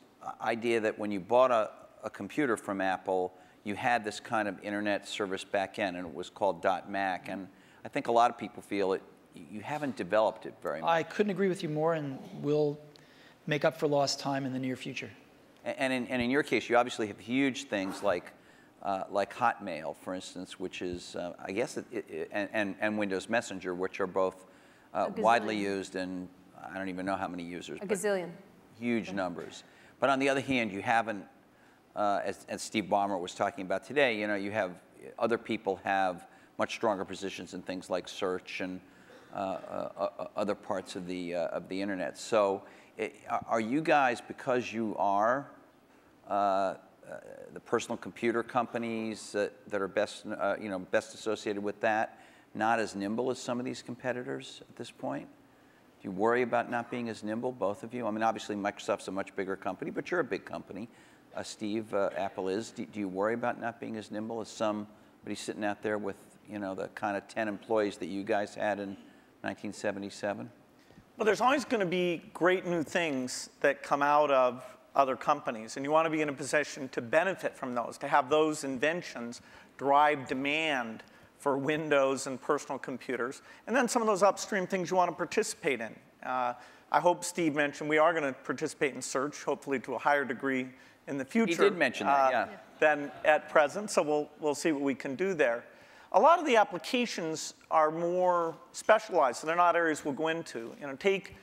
idea that when you bought a computer from Apple, you had this kind of internet service back end, and it was called .Mac. And I think a lot of people feel you haven't developed it very much. I couldn't agree with you more, and we'll make up for lost time in the near future. And in your case, you obviously have huge things like Hotmail, for instance, which is, I guess, and Windows Messenger, which are both widely used, and I don't even know how many users. A gazillion. Huge numbers. But on the other hand, you haven't, as Steve Ballmer was talking about today, you have other people have much stronger positions in things like search and other parts of the internet. So are you guys, because you are the personal computer companies that are best associated with that, not as nimble as some of these competitors at this point? Do you worry about not being as nimble, both of you? I mean, obviously Microsoft's a much bigger company, but you're a big company. Steve, Apple is. Do you worry about not being as nimble as somebody sitting out there with, the kind of 10 employees that you guys had in 1977? Well, there's always going to be great new things that come out of other companies, and you want to be in a position to benefit from those, to have those inventions drive demand for Windows and personal computers, and then some of those upstream things you want to participate in. I hope Steve mentioned we are going to participate in search, hopefully to a higher degree in the future. He did mention that, yeah. Than at present, so we'll see what we can do there. A lot of the applications are more specialized, so they're not areas we'll go into. Take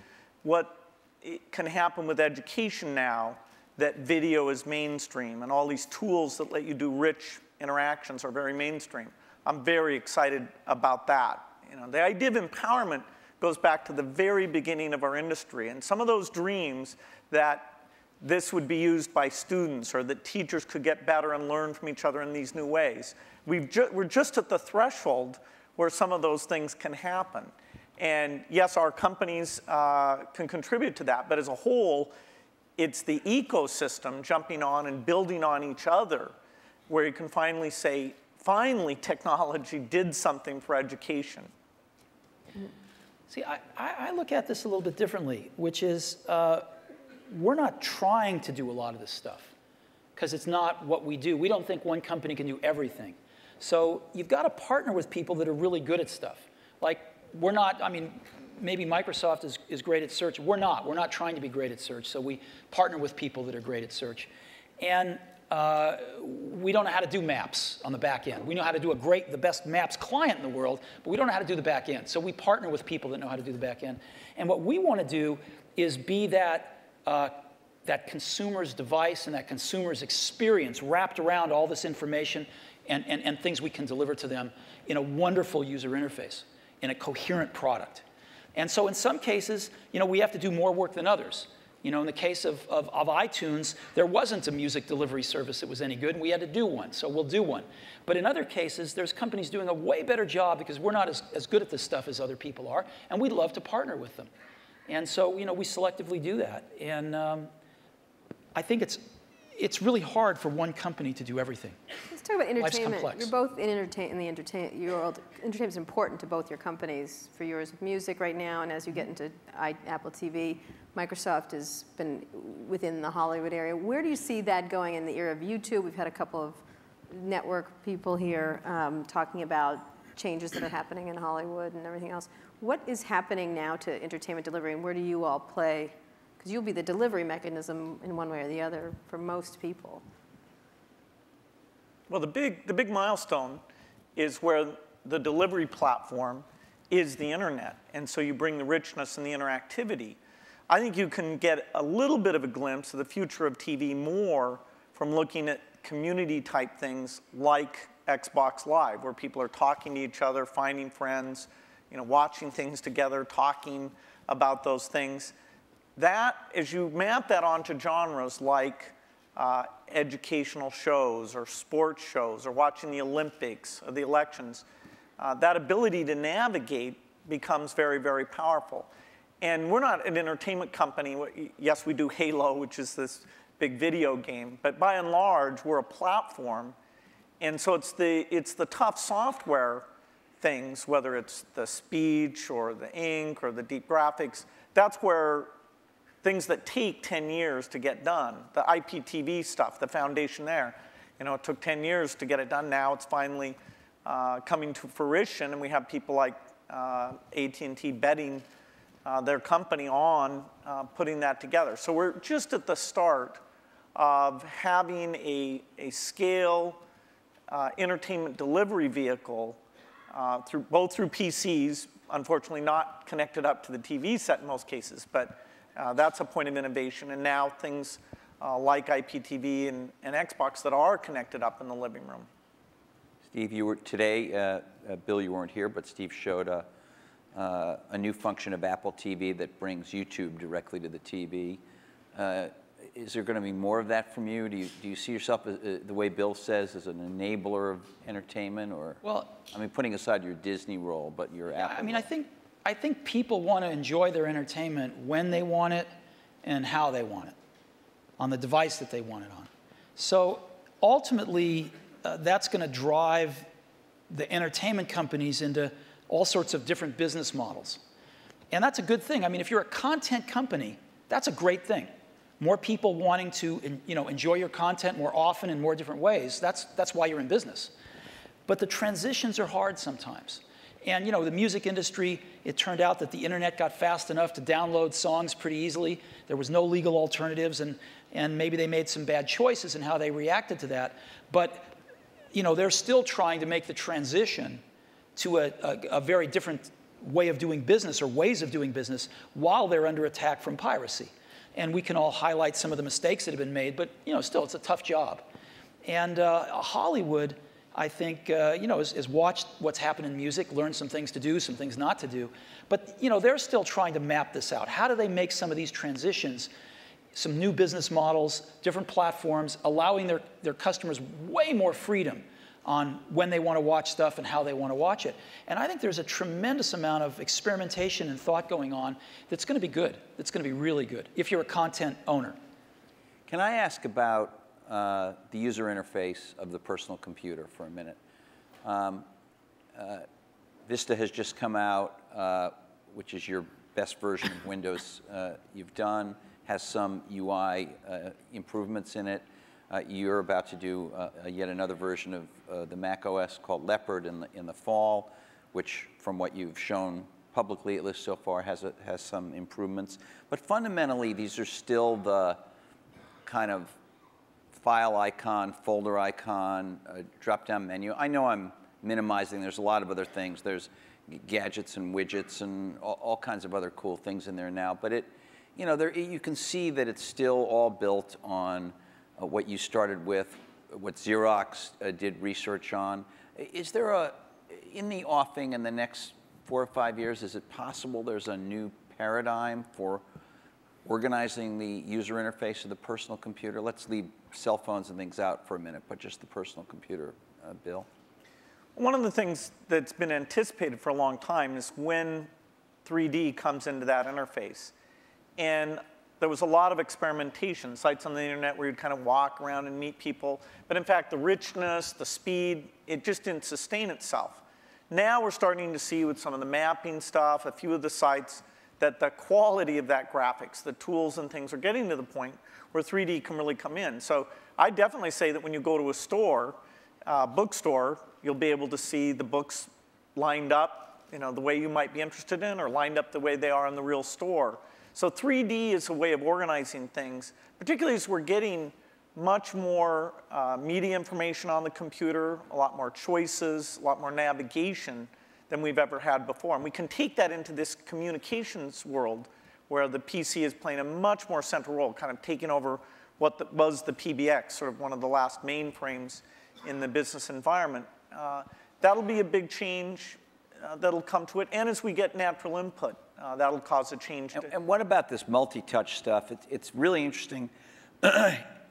what can happen with education now, that video is mainstream, and all these tools that let you do rich interactions are very mainstream. I'm very excited about that. The idea of empowerment goes back to the very beginning of our industry, and some of those dreams that this would be used by students or that teachers could get better and learn from each other in these new ways. We're just at the threshold where some of those things can happen. And yes, our companies can contribute to that, but as a whole, it's the ecosystem jumping on and building on each other where you can finally say, finally technology did something for education. See, I look at this a little bit differently, which is we're not trying to do a lot of this stuff because it's not what we do. We don't think one company can do everything. So you've got to partner with people that are really good at stuff. Like, we're not, I mean, maybe Microsoft is great at search. We're not. We're not trying to be great at search. So we partner with people that are great at search. And we don't know how to do maps on the back end. We know how to do the best maps client in the world, but we don't know how to do the back end. So we partner with people that know how to do the back end. And what we want to do is be that consumer's device and that consumer's experience wrapped around all this information and things we can deliver to them in a wonderful user interface, in a coherent product. And so in some cases, we have to do more work than others. In the case of iTunes, there wasn't a music delivery service that was any good, and we had to do one, so we'll do one. But in other cases, there's companies doing a way better job because we're not as good at this stuff as other people are, and we'd love to partner with them. And so, we selectively do that. And I think it's really hard for one company to do everything. Let's talk about entertainment. Life's complex. You're both in the entertainment world. Entertainment is important to both your companies. For yours, music right now, and as you get into Apple TV, Microsoft has been within the Hollywood area. Where do you see that going in the era of YouTube? We've had a couple of network people here talking about changes that are happening in Hollywood and everything else. What is happening now to entertainment delivery, and where do you all play? Because you'll be the delivery mechanism in one way or the other for most people. Well, the big milestone is where the delivery platform is the internet. And so you bring the richness and the interactivity. I think you can get a little bit of a glimpse of the future of TV more from looking at community-type things like Xbox Live, where people are talking to each other, finding friends, watching things together, talking about those things. That, as you map that onto genres like educational shows or sports shows or watching the Olympics or the elections, that ability to navigate becomes very, very powerful. And we're not an entertainment company. Yes, we do Halo, which is this big video game, but by and large, we're a platform. And so it's the tough software things, whether it's the speech or the ink or the deep graphics, that's where things that take 10 years to get done, the IPTV stuff, the foundation there, it took 10 years to get it done. Now it's finally coming to fruition, and we have people like AT&T betting their company on putting that together. So we're just at the start of having a scale entertainment delivery vehicle both through PCs, unfortunately not connected up to the TV set in most cases, but that's a point of innovation. And now things like IPTV and Xbox that are connected up in the living room. Steve, you were today, Bill, you weren't here, but Steve showed a new function of Apple TV that brings YouTube directly to the TV. Is there going to be more of that from you? Do you see yourself, the way Bill says, as an enabler of entertainment, or? Well, I mean, putting aside your Disney role, but your Apple. I mean, I think people want to enjoy their entertainment when they want it and how they want it, on the device that they want it on. So ultimately, that's going to drive the entertainment companies into all sorts of different business models. And that's a good thing. I mean, if you're a content company, that's a great thing. More people wanting to enjoy your content more often in more different ways, that's why you're in business. But the transitions are hard sometimes. And the music industry, it turned out that the internet got fast enough to download songs pretty easily. There was no legal alternatives, and maybe they made some bad choices in how they reacted to that. But they're still trying to make the transition to a very different way of doing business or ways of doing business while they're under attack from piracy. And we can all highlight some of the mistakes that have been made, but still, it's a tough job. And Hollywood, I think, has watched what's happened in music, learned some things to do, some things not to do. But they're still trying to map this out. How do they make some of these transitions, some new business models, different platforms, allowing their customers way more freedom on when they want to watch stuff and how they want to watch it. And I think there's a tremendous amount of experimentation and thought going on that's going to be good. That's going to be really good if you're a content owner. Can I ask about the user interface of the personal computer for a minute? Vista has just come out, which is your best version of Windows you've done, has some UI improvements in it. You're about to do yet another version of the Mac OS called Leopard in the fall, which, from what you've shown publicly, at least so far, has some improvements. But fundamentally, these are still the kind of file icon, folder icon, drop-down menu. I know I'm minimizing. There's a lot of other things. There's gadgets and widgets and all kinds of other cool things in there now. But you can see that it's still all built on what you started with, what Xerox did research on. Is there in the offing in the next 4 or 5 years, is it possible there's a new paradigm for organizing the user interface of the personal computer? Let's leave cell phones and things out for a minute, but just the personal computer, Bill. One of the things that's been anticipated for a long time is when 3D comes into that interface. And there was a lot of experimentation, sites on the internet where you'd kind of walk around and meet people. But in fact, the richness, the speed, it just didn't sustain itself. Now we're starting to see with some of the mapping stuff, a few of the sites, that the quality of that graphics, the tools and things are getting to the point where 3D can really come in. So I definitely say that when you go to a store, bookstore, you'll be able to see the books lined up, the way you might be interested in, or lined up the way they are in the real store. So 3D is a way of organizing things, particularly as we're getting much more media information on the computer, a lot more choices, a lot more navigation than we've ever had before. And we can take that into this communications world where the PC is playing a much more central role, kind of taking over what was the PBX, sort of one of the last mainframes in the business environment. That'll be a big change that'll come to it. And as we get natural input, that'll cause a change. And what about this multi-touch stuff? It's really interesting.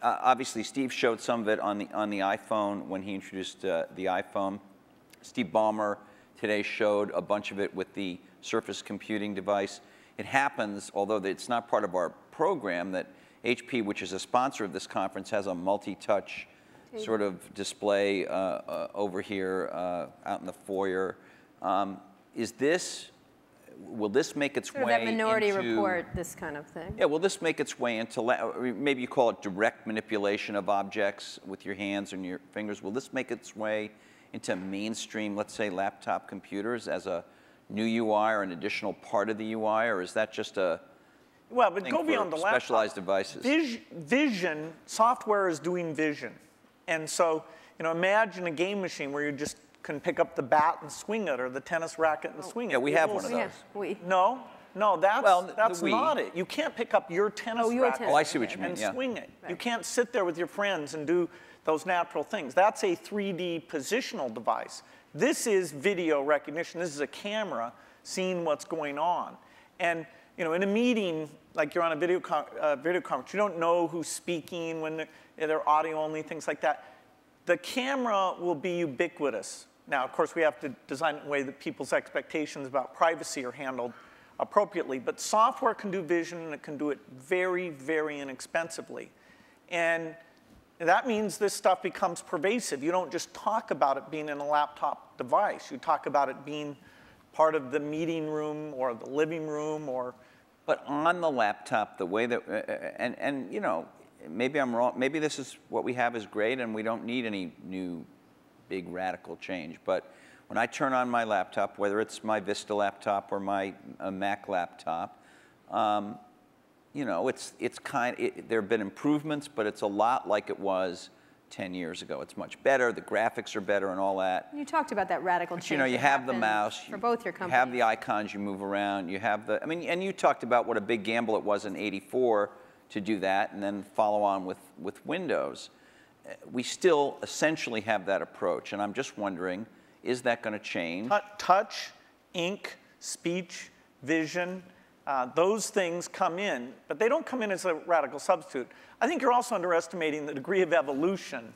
Obviously, Steve showed some of it on the iPhone when he introduced the iPhone. Steve Ballmer today showed a bunch of it with the Surface computing device. It happens, although it's not part of our program, that HP, which is a sponsor of this conference, has a multi-touch sort of display over here out in the foyer. Will this make its way into... that Minority Report, this kind of thing. Yeah, will this make its way into, maybe you call it direct manipulation of objects with your hands and your fingers. Will this make its way into mainstream, let's say, laptop computers as a new UI or an additional part of the UI, or is that just a but go beyond the laptop. Specialized devices? Vision, software is doing vision. And so, imagine a game machine where you just can pick up the bat and swing it, or the tennis racket and swing it. Yeah, we have one of those. Yeah, No, that's not it. You can't pick up your tennis racket I see what you mean, and swing it. Right. You can't sit there with your friends and do those natural things. That's a 3D positional device. This is video recognition. This is a camera seeing what's going on. And in a meeting, like you're on a video conference, you don't know who's speaking when they're audio only, things like that. The camera will be ubiquitous. Now, of course, we have to design it in a way that people's expectations about privacy are handled appropriately. But software can do vision, and it can do it very, very inexpensively. And that means this stuff becomes pervasive. You don't just talk about it being in a laptop device. You talk about it being part of the meeting room or the living room or... But on the laptop, the way that, and maybe I'm wrong, maybe this is what we have is great and we don't need any new big radical change. But when I turn on my laptop, whether it's my Vista laptop or my Mac laptop, it's there have been improvements, but it's a lot like it was 10 years ago. It's much better. The graphics are better and all that. You talked about that radical change. You have the mouse. For both your companies. You have the icons you move around. You have and you talked about what a big gamble it was in '84 to do that and then follow on with Windows. We still essentially have that approach, and I'm just wondering, is that going to change? Touch, ink, speech, vision, those things come in, but they don't come in as a radical substitute. I think you're also underestimating the degree of evolution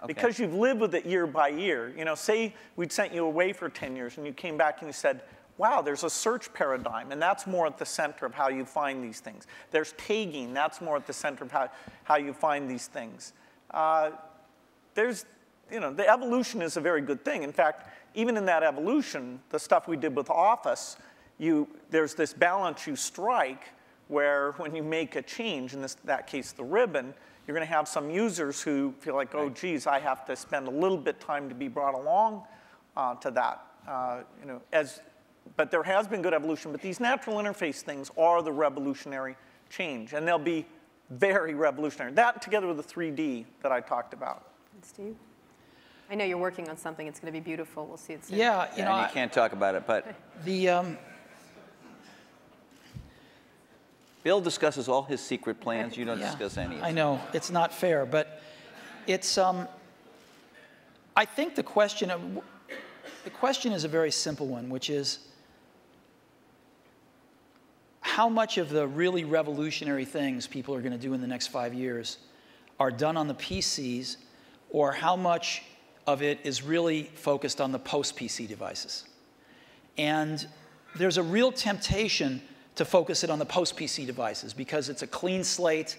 because you've lived with it year by year. Say we'd sent you away for 10 years and you came back and you said, wow, there's a search paradigm, and that's more at the center of how you find these things. There's tagging, that's more at the center of how you find these things. There's you know, the evolution is a very good thing. In fact, even in that evolution, the stuff we did with Office, there's this balance you strike where when you make a change, in that case the ribbon, you're going to have some users who feel like, oh, geez, I have to spend a little bit time to be brought along to that. You know, but there has been good evolution, but these natural interface things are the revolutionary change, and they'll be very revolutionary. That together with the 3D that I talked about. Steve? I know you're working on something. It's going to be beautiful. We'll see it soon. Yeah, you know, you can't talk about it, but Bill discusses all his secret plans. You don't discuss any of it. I know. It's not fair, but it's, I think the question is a very simple one, which is how much of the really revolutionary things people are going to do in the next 5 years are done on the PCs, or how much of it is really focused on the post-PC devices. And there's a real temptation to focus it on the post-PC devices because it's a clean slate,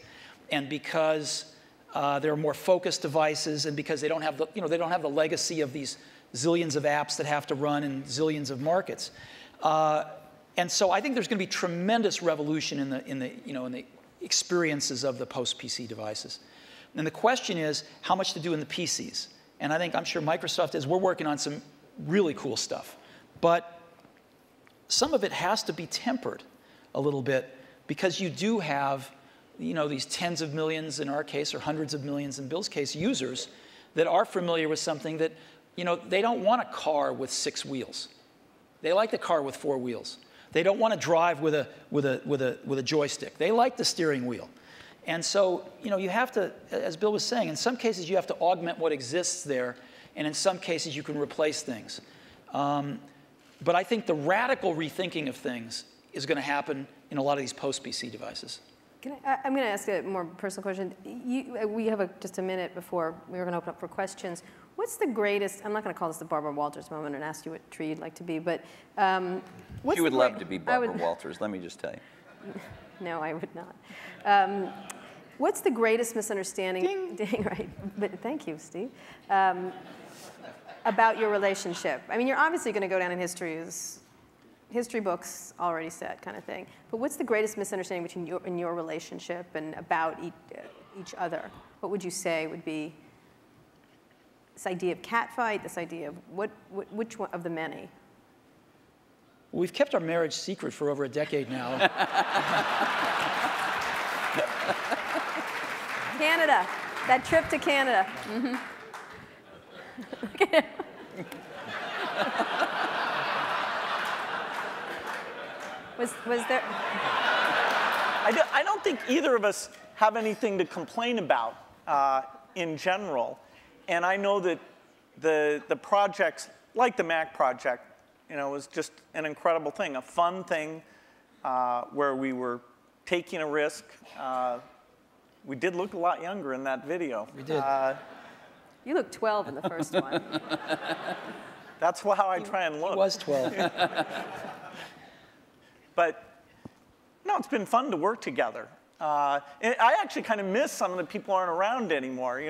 and because there are more focused devices, and because they don't have the, they don't have the legacy of these zillions of apps that have to run in zillions of markets. And so I think there's going to be tremendous revolution in the experiences of the post-PC devices. And the question is how much to do in the PCs. And I'm sure Microsoft is. We're working on some really cool stuff, but some of it has to be tempered a little bit because you do have, these tens of millions in our case, or hundreds of millions in Bill's case, users that are familiar with something that, they don't want a car with 6 wheels. They like the car with 4 wheels. They don't want to drive with a joystick. They like the steering wheel. And so, you have to, as Bill was saying, in some cases you have to augment what exists there, and in some cases you can replace things. But I think the radical rethinking of things is going to happen in a lot of these post-PC devices. I'm going to ask a more personal question. We have just a minute before we're going to open up for questions. What's the greatest, I'm not going to call this the Barbara Walters moment and ask you what tree you'd like to be, but you would love to be Barbara Walters, let me just tell you. No, I would not. What's the greatest misunderstanding? Ding, right. But thank you, Steve. About your relationship. I mean, you're obviously going to go down in history as history books already said kind of thing. But what's the greatest misunderstanding between your relationship and about each other? What would you say would be this idea of catfight? This idea of which one of the many? We've kept our marriage secret for over a decade now. Canada, that trip to Canada. Mm-hmm. Was there? I don't think either of us have anything to complain about in general. And I know that the projects, like the Mac project, was just an incredible thing, a fun thing where we were taking a risk. We did look a lot younger in that video. We did. You looked 12 in the first one. That's how I try and look. He was 12. But no, it's been fun to work together. And I actually kind of miss some of the people aren't around anymore.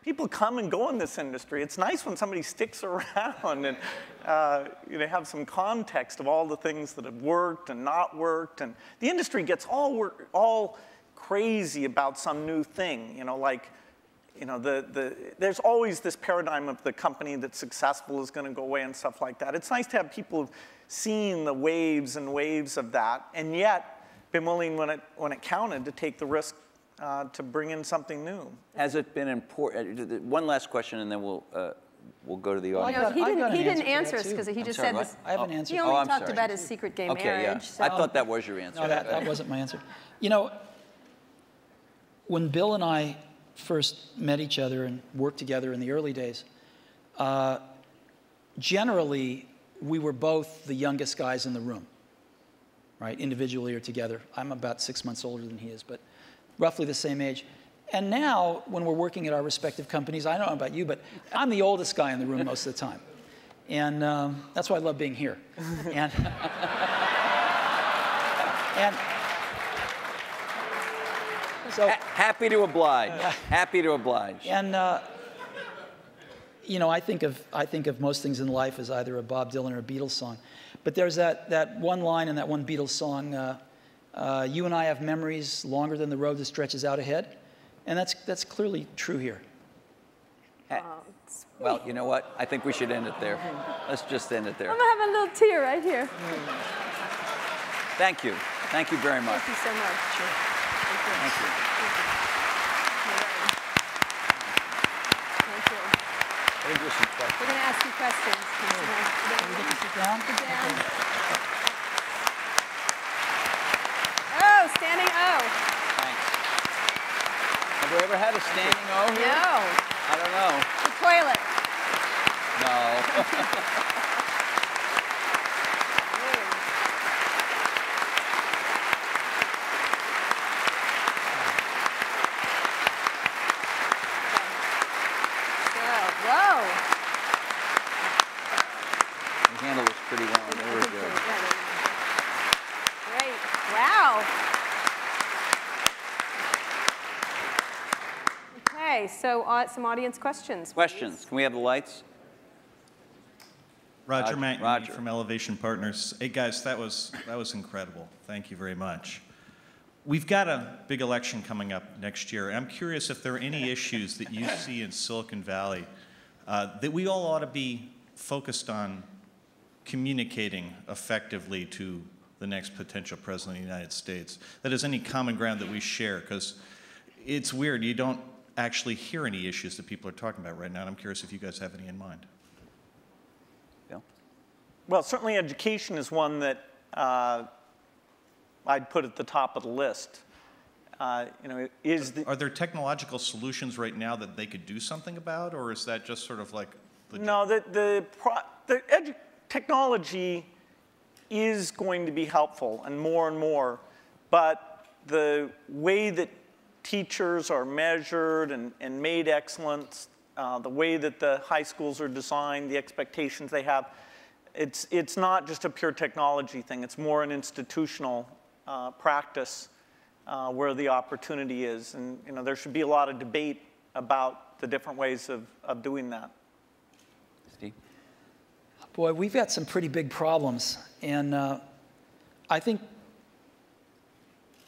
People come and go in this industry. It's nice when somebody sticks around and have some context of all the things that have worked and not worked. And the industry gets all crazy about some new thing. There's always this paradigm of the company that's successful is going to go away and stuff like that. It's nice to have people who've seen the waves and waves of that, and yet been willing when it counted to take the risk to bring in something new. Has it been important? One last question, and then we'll go to the audience. He didn't answer us because he just said this. I have an answer. He only talked about his secret gay marriage. Yeah. So. I thought that was your answer. No, that wasn't my answer. When Bill and I first met each other and worked together in the early days, generally we were both the youngest guys in the room, right? Individually or together. I'm about 6 months older than he is, but roughly the same age. And now, when we're working at our respective companies, I don't know about you, but I'm the oldest guy in the room most of the time. And that's why I love being here. And so, happy to oblige. Happy to oblige. And, you know, I think of most things in life as either a Bob Dylan or a Beatles song. But there's that one line in that one Beatles song, you and I have memories longer than the road that stretches out ahead. And that's clearly true here. Well, you know what? I think we should end it there. Let's just end it there. I'm gonna have a little tear right here. Thank you. Thank you very much. Thank you so much. Sure. Thank you. Thank you. I think there's some questions. We're gonna ask you questions. We get to sit down? Sit down. Oh, standing O. Thanks. Have we ever had a standing O here? No. I don't know. The toilet. No. Whoa. You handle this pretty well. There we go. Great. Wow. Okay, so some audience questions. Questions. Please. Can we have the lights? Roger Magney Roger. from Elevation Partners. Hey guys, that was incredible. Thank you very much. We've got a big election coming up next year. I'm curious if there are any issues that you see in Silicon Valley that we all ought to be focused on communicating effectively to the next potential president of the United States. That is any common ground that we share, because it's weird. You don't actually hear any issues that people are talking about right now, and I'm curious if you guys have any in mind. Bill? Well, certainly education is one that I'd put at the top of the list. You know, are there technological solutions right now that they could do something about, or is that just sort of like? No, technology is going to be helpful and more, but the way that teachers are measured and made excellent, the way that the high schools are designed, the expectations they have, it's not just a pure technology thing. It's more an institutional practice where the opportunity is. And you know, there should be a lot of debate about the different ways of doing that. Steve? Boy, we've got some pretty big problems. And I think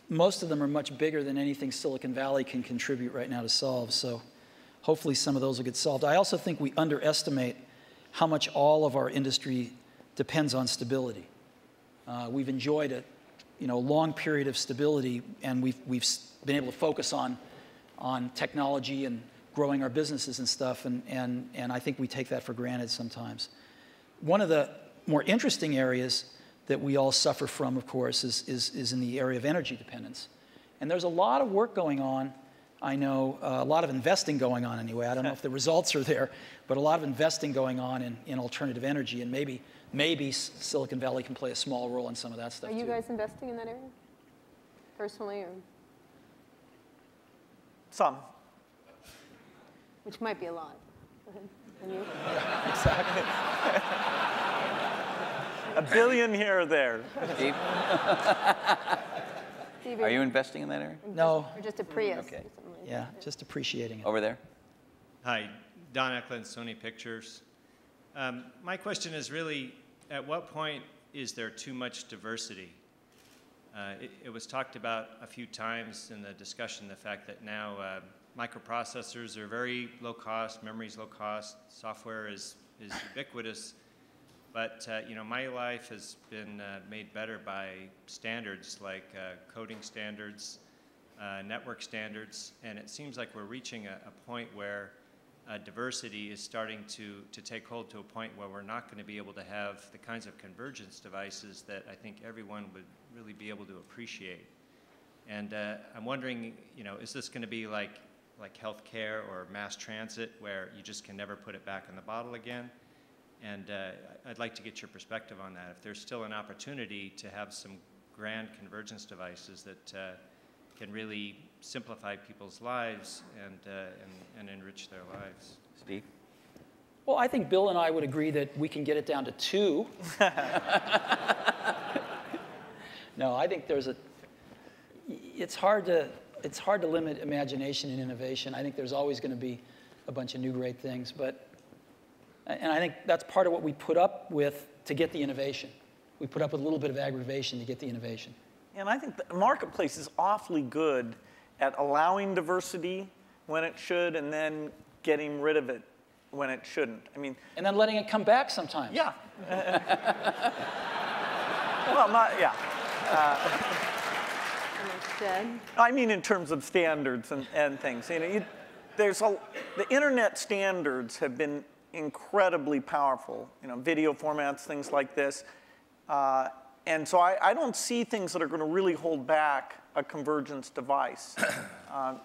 most of them are much bigger than anything Silicon Valley can contribute right now to solve. So hopefully some of those will get solved. I also think we underestimate how much all of our industry depends on stability. We've enjoyed a long period of stability, and we've been able to focus on technology and growing our businesses and stuff, and I think we take that for granted sometimes. One of the more interesting areas that we all suffer from, of course, is in the area of energy dependence. And there's a lot of work going on, I know, a lot of investing going on anyway. I don't know if the results are there, but a lot of investing going on in alternative energy, and maybe Silicon Valley can play a small role in some of that stuff. Are you guys investing in that area, personally, or? Some. Which might be a lot. And you? Yeah, exactly. $1 billion here or there. Steve? Are you investing in that area? No. Or just a Prius? Okay. Yeah, just appreciating it. Over there. Hi, Don Eklund, Sony Pictures. My question is really, at what point is there too much diversity? It was talked about a few times in the discussion, the fact that now microprocessors are very low cost, memory's low cost, software is ubiquitous. But my life has been made better by standards like coding standards, network standards, and it seems like we're reaching a point where diversity is starting to take hold to a point where we're not going to be able to have the kinds of convergence devices that I think everyone would really be able to appreciate. And I'm wondering, is this going to be like healthcare or mass transit, where you just can never put it back in the bottle again? And I'd like to get your perspective on that. If there's still an opportunity to have some grand convergence devices that can really simplify people's lives and enrich their lives. Steve? Well, I think Bill and I would agree that we can get it down to 2. No, I think it's hard to limit imagination and innovation. I think there's always going to be a bunch of new great things, but And I think that's part of what we put up with to get the innovation. We put up with a little bit of aggravation to get the innovation. And I think the marketplace is awfully good at allowing diversity when it should and then getting rid of it when it shouldn't. I mean, and then letting it come back sometimes. Yeah. Well, yeah. I mean, in terms of standards and things. You know, the internet standards have been incredibly powerful. You know, video formats, things like this. And so I don't see things that are going to really hold back a convergence device.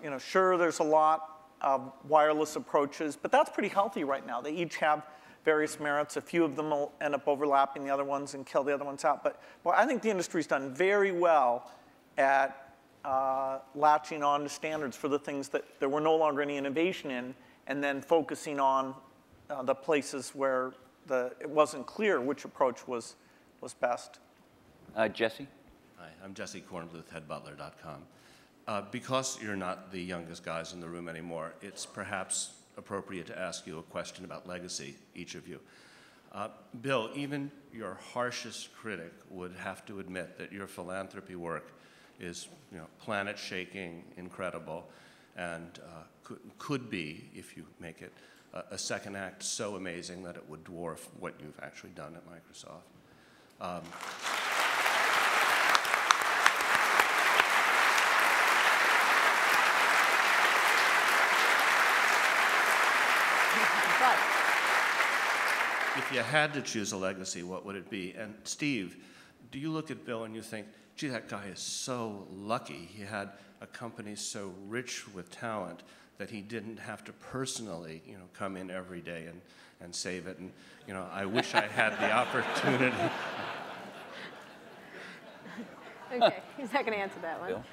You know, sure, there's a lot of wireless approaches, but that's pretty healthy right now. They each have various merits. A few of them will end up overlapping the other ones and kill the other ones out. But well, I think the industry's done very well at latching on to standards for the things that there were no longer any innovation in, and then focusing on the places where it wasn't clear which approach was best. Jesse? Hi, I'm Jesse Kornbluth, headbutler.com. Because you're not the youngest guys in the room anymore, it's perhaps appropriate to ask you a question about legacy, each of you. Bill, even your harshest critic would have to admit that your philanthropy work is, you know, planet-shaking, incredible, and could be, if you make it, a second act so amazing that it would dwarf what you've actually done at Microsoft. If you had to choose a legacy, what would it be? And Steve, do you look at Bill and you think, gee, that guy is so lucky. He had a company so rich with talent that he didn't have to personally, you know, come in every day and save it. And, you know, I wish I had the opportunity. Okay, he's not going to answer that one. Bill?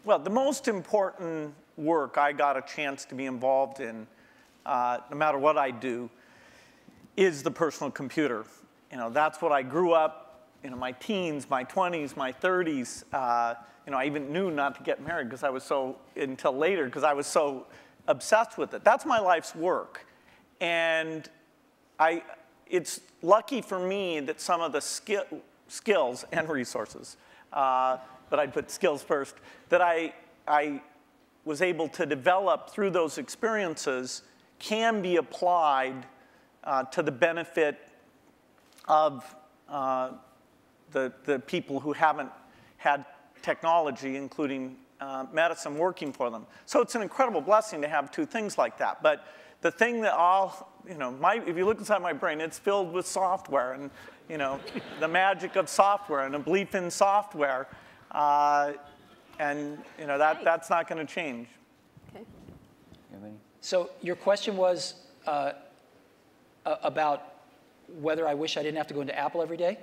Well, the most important work I got a chance to be involved in, no matter what I do, is the personal computer. You know, that's what I grew up, you know, my teens, my 20s, my 30s. You know, I even knew not to get married because I was until later, because I was so obsessed with it. That's my life's work. And it's lucky for me that some of the skills and resources, but I'd put skills first, that I was able to develop through those experiences can be applied to the benefit of the people who haven't had technology, including medicine, working for them. So it's an incredible blessing to have two things like that. But the thing that if you look inside my brain, it's filled with software and, you know, the magic of software and a belief in software. And, you know, that's not going to change. Okay. So your question was about whether I wish I didn't have to go into Apple every day?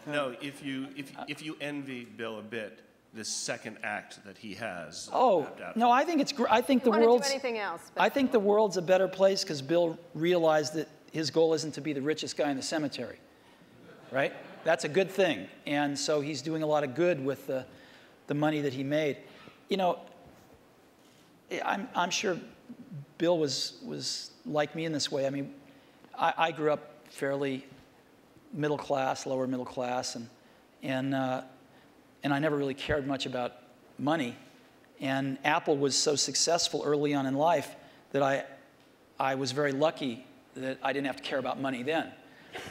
No, if you envy Bill a bit, this second act that he has. Oh, no, I think it's I think the world's do anything else. I think the world's a better place because Bill realized that his goal isn't to be the richest guy in the cemetery. Right? That's a good thing. And so he's doing a lot of good with the money that he made. You know, I'm sure Bill was like me in this way. I mean, I grew up fairly middle class, lower middle class, and I never really cared much about money. And Apple was so successful early on in life that I was very lucky that I didn't have to care about money then.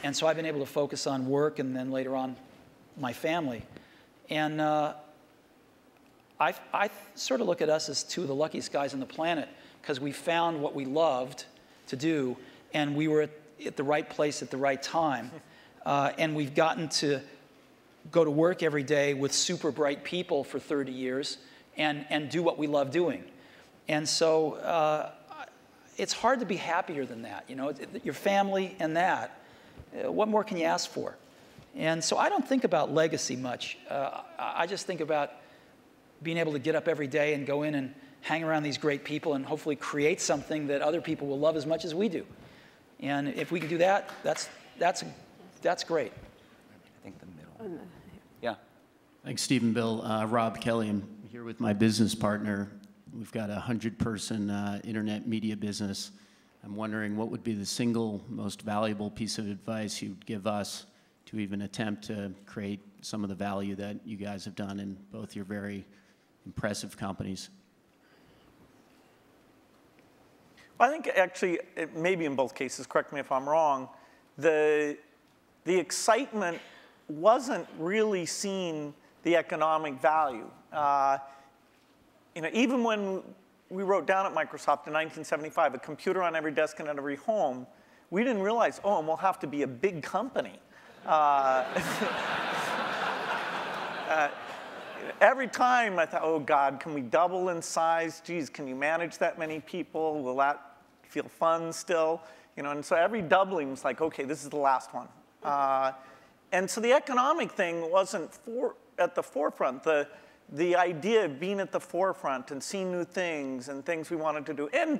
And so I've been able to focus on work and then later on my family. And I sort of look at us as two of the luckiest guys on the planet because we found what we loved to do and we were at the right place at the right time. And we've gotten to go to work every day with super bright people for 30 years and do what we love doing. And so it's hard to be happier than that. You know, your family and that. What more can you ask for? And so I don't think about legacy much. I just think about being able to get up every day and go in and hang around these great people and hopefully create something that other people will love as much as we do. And if we can do that, that's great. I think the middle. Yeah. Thanks, Steve and Bill. Rob Kelly. I'm here with my business partner, We've got a 100-person internet media business. I'm wondering what would be the single most valuable piece of advice you'd give us to even attempt to create some of the value that you guys have done in both your very impressive companies. Well, I think actually, maybe in both cases, correct me if I'm wrong, the excitement wasn't really seeing the economic value. Even when we wrote down at Microsoft in 1975, a computer on every desk and at every home, we didn't realize, oh, and we'll have to be a big company. Every time I thought, oh God, can we double in size? Geez, can you manage that many people? Will that feel fun still? And so every doubling was like, okay, this is the last one. And so the economic thing wasn't at the forefront. The idea of being at the forefront and seeing new things and things we wanted to do, and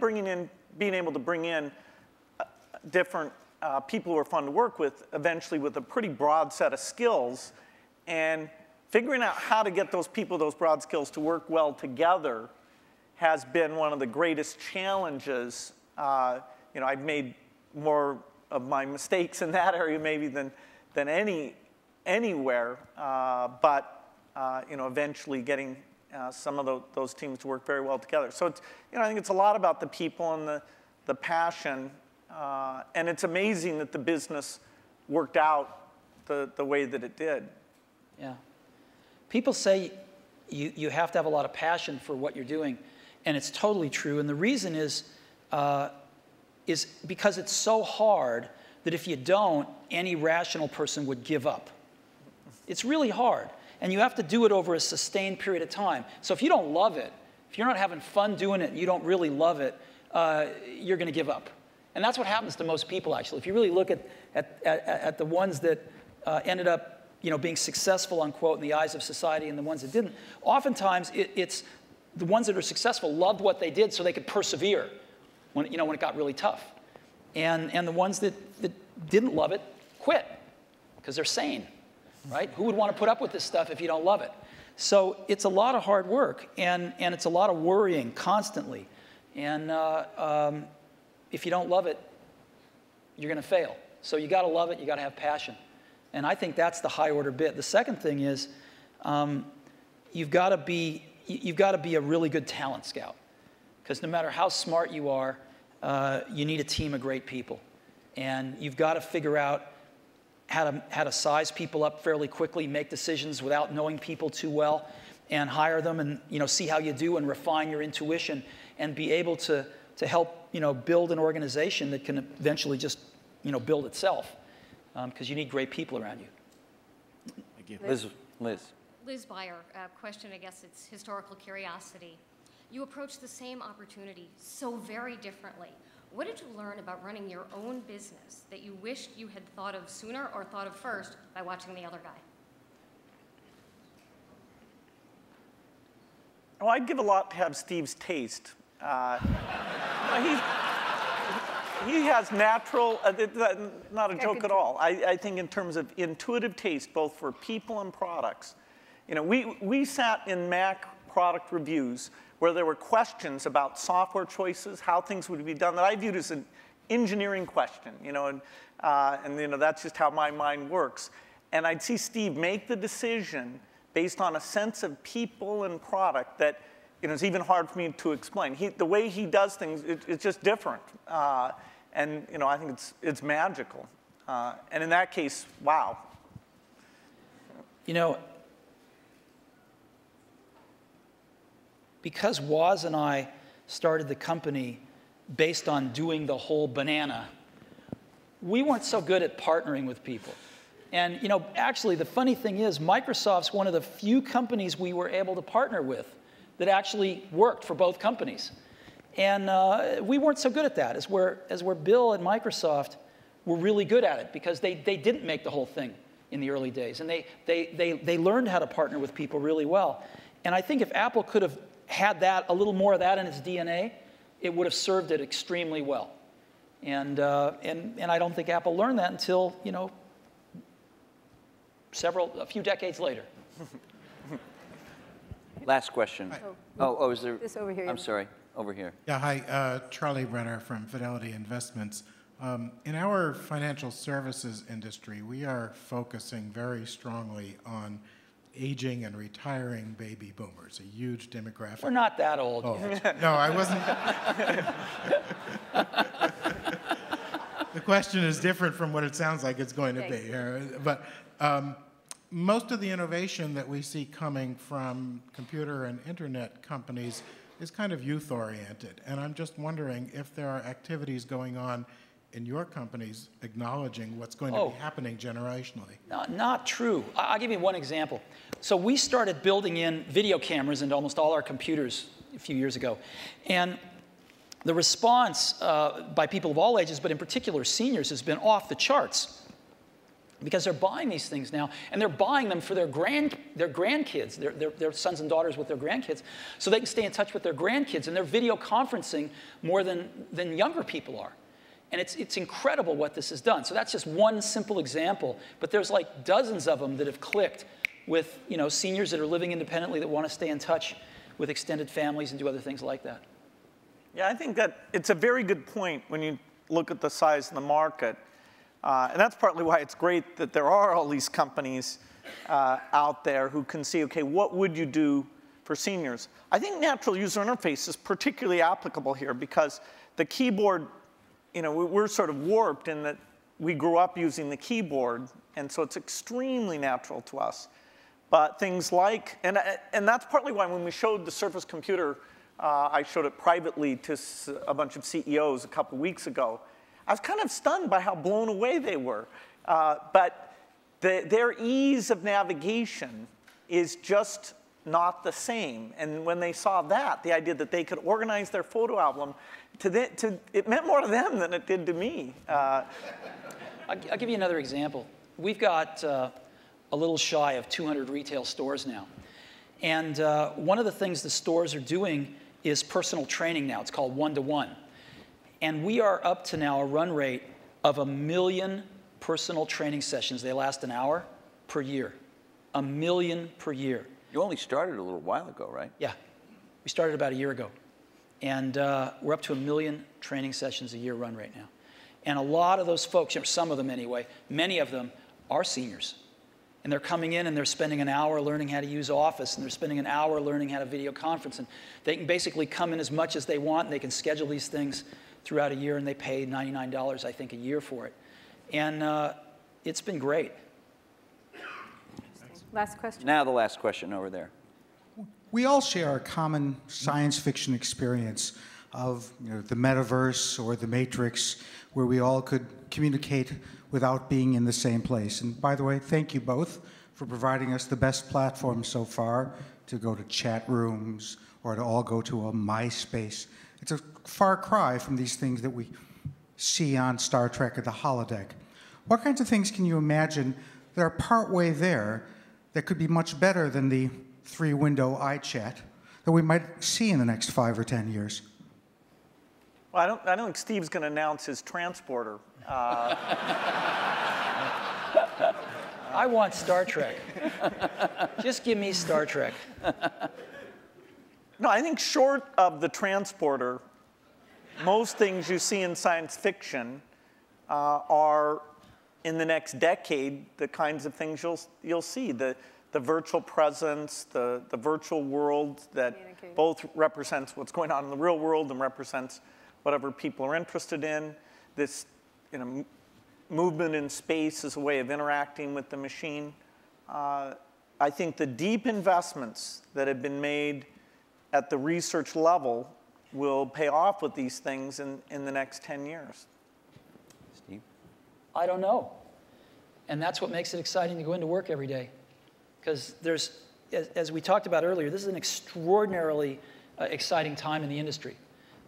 being able to bring in different people who are fun to work with, eventually with a pretty broad set of skills, and figuring out how to get those people, those broad skills, to work well together has been one of the greatest challenges. I've made more of my mistakes in that area maybe than anywhere, but eventually getting some of those teams to work very well together. So it's, I think it's a lot about the people and the passion, and it's amazing that the business worked out the way that it did. Yeah. People say you have to have a lot of passion for what you're doing, and it's totally true. And the reason is because it's so hard that if you don't, any rational person would give up. It's really hard, and you have to do it over a sustained period of time. So if you don't love it, if you're not having fun doing it and you don't really love it, you're going to give up. And that's what happens to most people, actually. If you really look at the ones that ended up being successful, unquote, in the eyes of society and the ones that didn't, oftentimes it's the ones that are successful loved what they did so they could persevere when it got really tough. And the ones that didn't love it quit because they're sane, right? Who would want to put up with this stuff if you don't love it? So it's a lot of hard work, and it's a lot of worrying constantly. And if you don't love it, you're going to fail. So you got to love it. You got to have passion. And I think that's the high order bit. The second thing is you've got to be a really good talent scout, because no matter how smart you are, you need a team of great people, and you've got to figure out how to size people up fairly quickly, make decisions without knowing people too well, and hire them, and see how you do and refine your intuition, and be able to help build an organization that can eventually just build itself. Because you need great people around you. Thank you. Liz Beyer, question, I guess it's historical curiosity. You approached the same opportunity so very differently. What did you learn about running your own business that you wished you had thought of sooner or thought of first by watching the other guy? Well, I'd give a lot to have Steve's taste. He has natural, not a joke at all. I think in terms of intuitive taste, both for people and products. We sat in Mac product reviews where there were questions about software choices, how things would be done, that I viewed as an engineering question, and that's just how my mind works. And I'd see Steve make the decision based on a sense of people and product that it's even hard for me to explain. The way he does things, it's just different. And I think it's magical. And in that case, wow. Because Woz and I started the company based on doing the whole banana, we weren't so good at partnering with people. And actually, the funny thing is, Microsoft's one of the few companies we were able to partner with that actually worked for both companies. And we weren't so good at that, as where Bill at Microsoft were really good at it, because they didn't make the whole thing in the early days. And they learned how to partner with people really well. And I think if Apple could have had a little more of that in its DNA, it would have served it extremely well. And I don't think Apple learned that until, a few decades later. Last question. Oh, is there? This over here. I'm sorry, over here. Yeah, hi, Charlie Brenner from Fidelity Investments. In our financial services industry, we are focusing very strongly on aging and retiring baby boomers, a huge demographic. We're not that old. Oh, no, I wasn't. The question is different from what it sounds like it's going to be. But most of the innovation that we see coming from computer and internet companies is kind of youth-oriented. And I'm just wondering if there are activities going on in your companies acknowledging what's going to be happening generationally. Not true. I'll give you one example. So we started building in video cameras into almost all our computers a few years ago. And the response by people of all ages, but in particular seniors, has been off the charts. Because they're buying these things now, and they're buying them for their grandkids, their sons and daughters with their grandkids, so they can stay in touch with their grandkids, and they're video conferencing more than younger people are. And it's incredible what this has done. So that's just one simple example, but there's like dozens of them that have clicked with seniors that are living independently that want to stay in touch with extended families and do other things like that. Yeah, I think that it's a very good point when you look at the size of the market. And that's partly why it's great that there are all these companies out there who can see, okay, what would you do for seniors? I think natural user interface is particularly applicable here because the keyboard, we're sort of warped in that we grew up using the keyboard, and so it's extremely natural to us. But things like, and that's partly why when we showed the Surface Computer, I showed it privately to a bunch of CEOs a couple weeks ago. I was kind of stunned by how blown away they were. But their ease of navigation is just not the same. And when they saw that, the idea that they could organize their photo album, it meant more to them than it did to me. I'll give you another example. We've got a little shy of 200 retail stores now. And one of the things the stores are doing is personal training now. It's called one-to-one. And we are up to now a run rate of 1 million personal training sessions. They last an hour per year. 1 million per year. You only started a little while ago, right? Yeah. We started about a year ago. And we're up to 1 million training sessions a year run rate now. And a lot of those folks, some of them anyway, many of them are seniors. And they're coming in and they're spending an hour learning how to use Office, and they're spending an hour learning how to video conference. And they can basically come in as much as they want, and they can schedule these things throughout a year, and they pay $99, I think, a year for it. And it's been great. Last question. Now the last question over there. We all share a common science fiction experience of the metaverse or the Matrix, where we all could communicate without being in the same place. And by the way, thank you both for providing us the best platform so far to go to chat rooms or to all go to a MySpace. It's a far cry from these things that we see on Star Trek or the holodeck. What kinds of things can you imagine that are partway there that could be much better than the 3-window iChat that we might see in the next 5 or 10 years? Well, I don't think Steve's going to announce his transporter. I want Star Trek. Just give me Star Trek. No, I think short of the transporter, most things you see in science fiction are, in the next decade, the kinds of things you'll see. The virtual presence, the virtual world that both represents what's going on in the real world and represents whatever people are interested in. This movement in space is a way of interacting with the machine. I think the deep investments that have been made at the research level will pay off with these things in the next 10 years. Steve? I don't know. And that's what makes it exciting to go into work every day. Because there's, as we talked about earlier, this is an extraordinarily exciting time in the industry.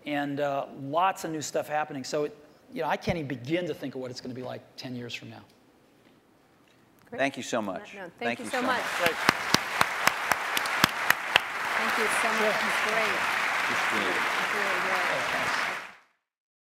And lots of new stuff happening. So, I can't even begin to think of what it's going to be like 10 years from now. Great. Thank you so much. No, thank you so much. Great. Thank you so much. It's great. It's great. It's really great.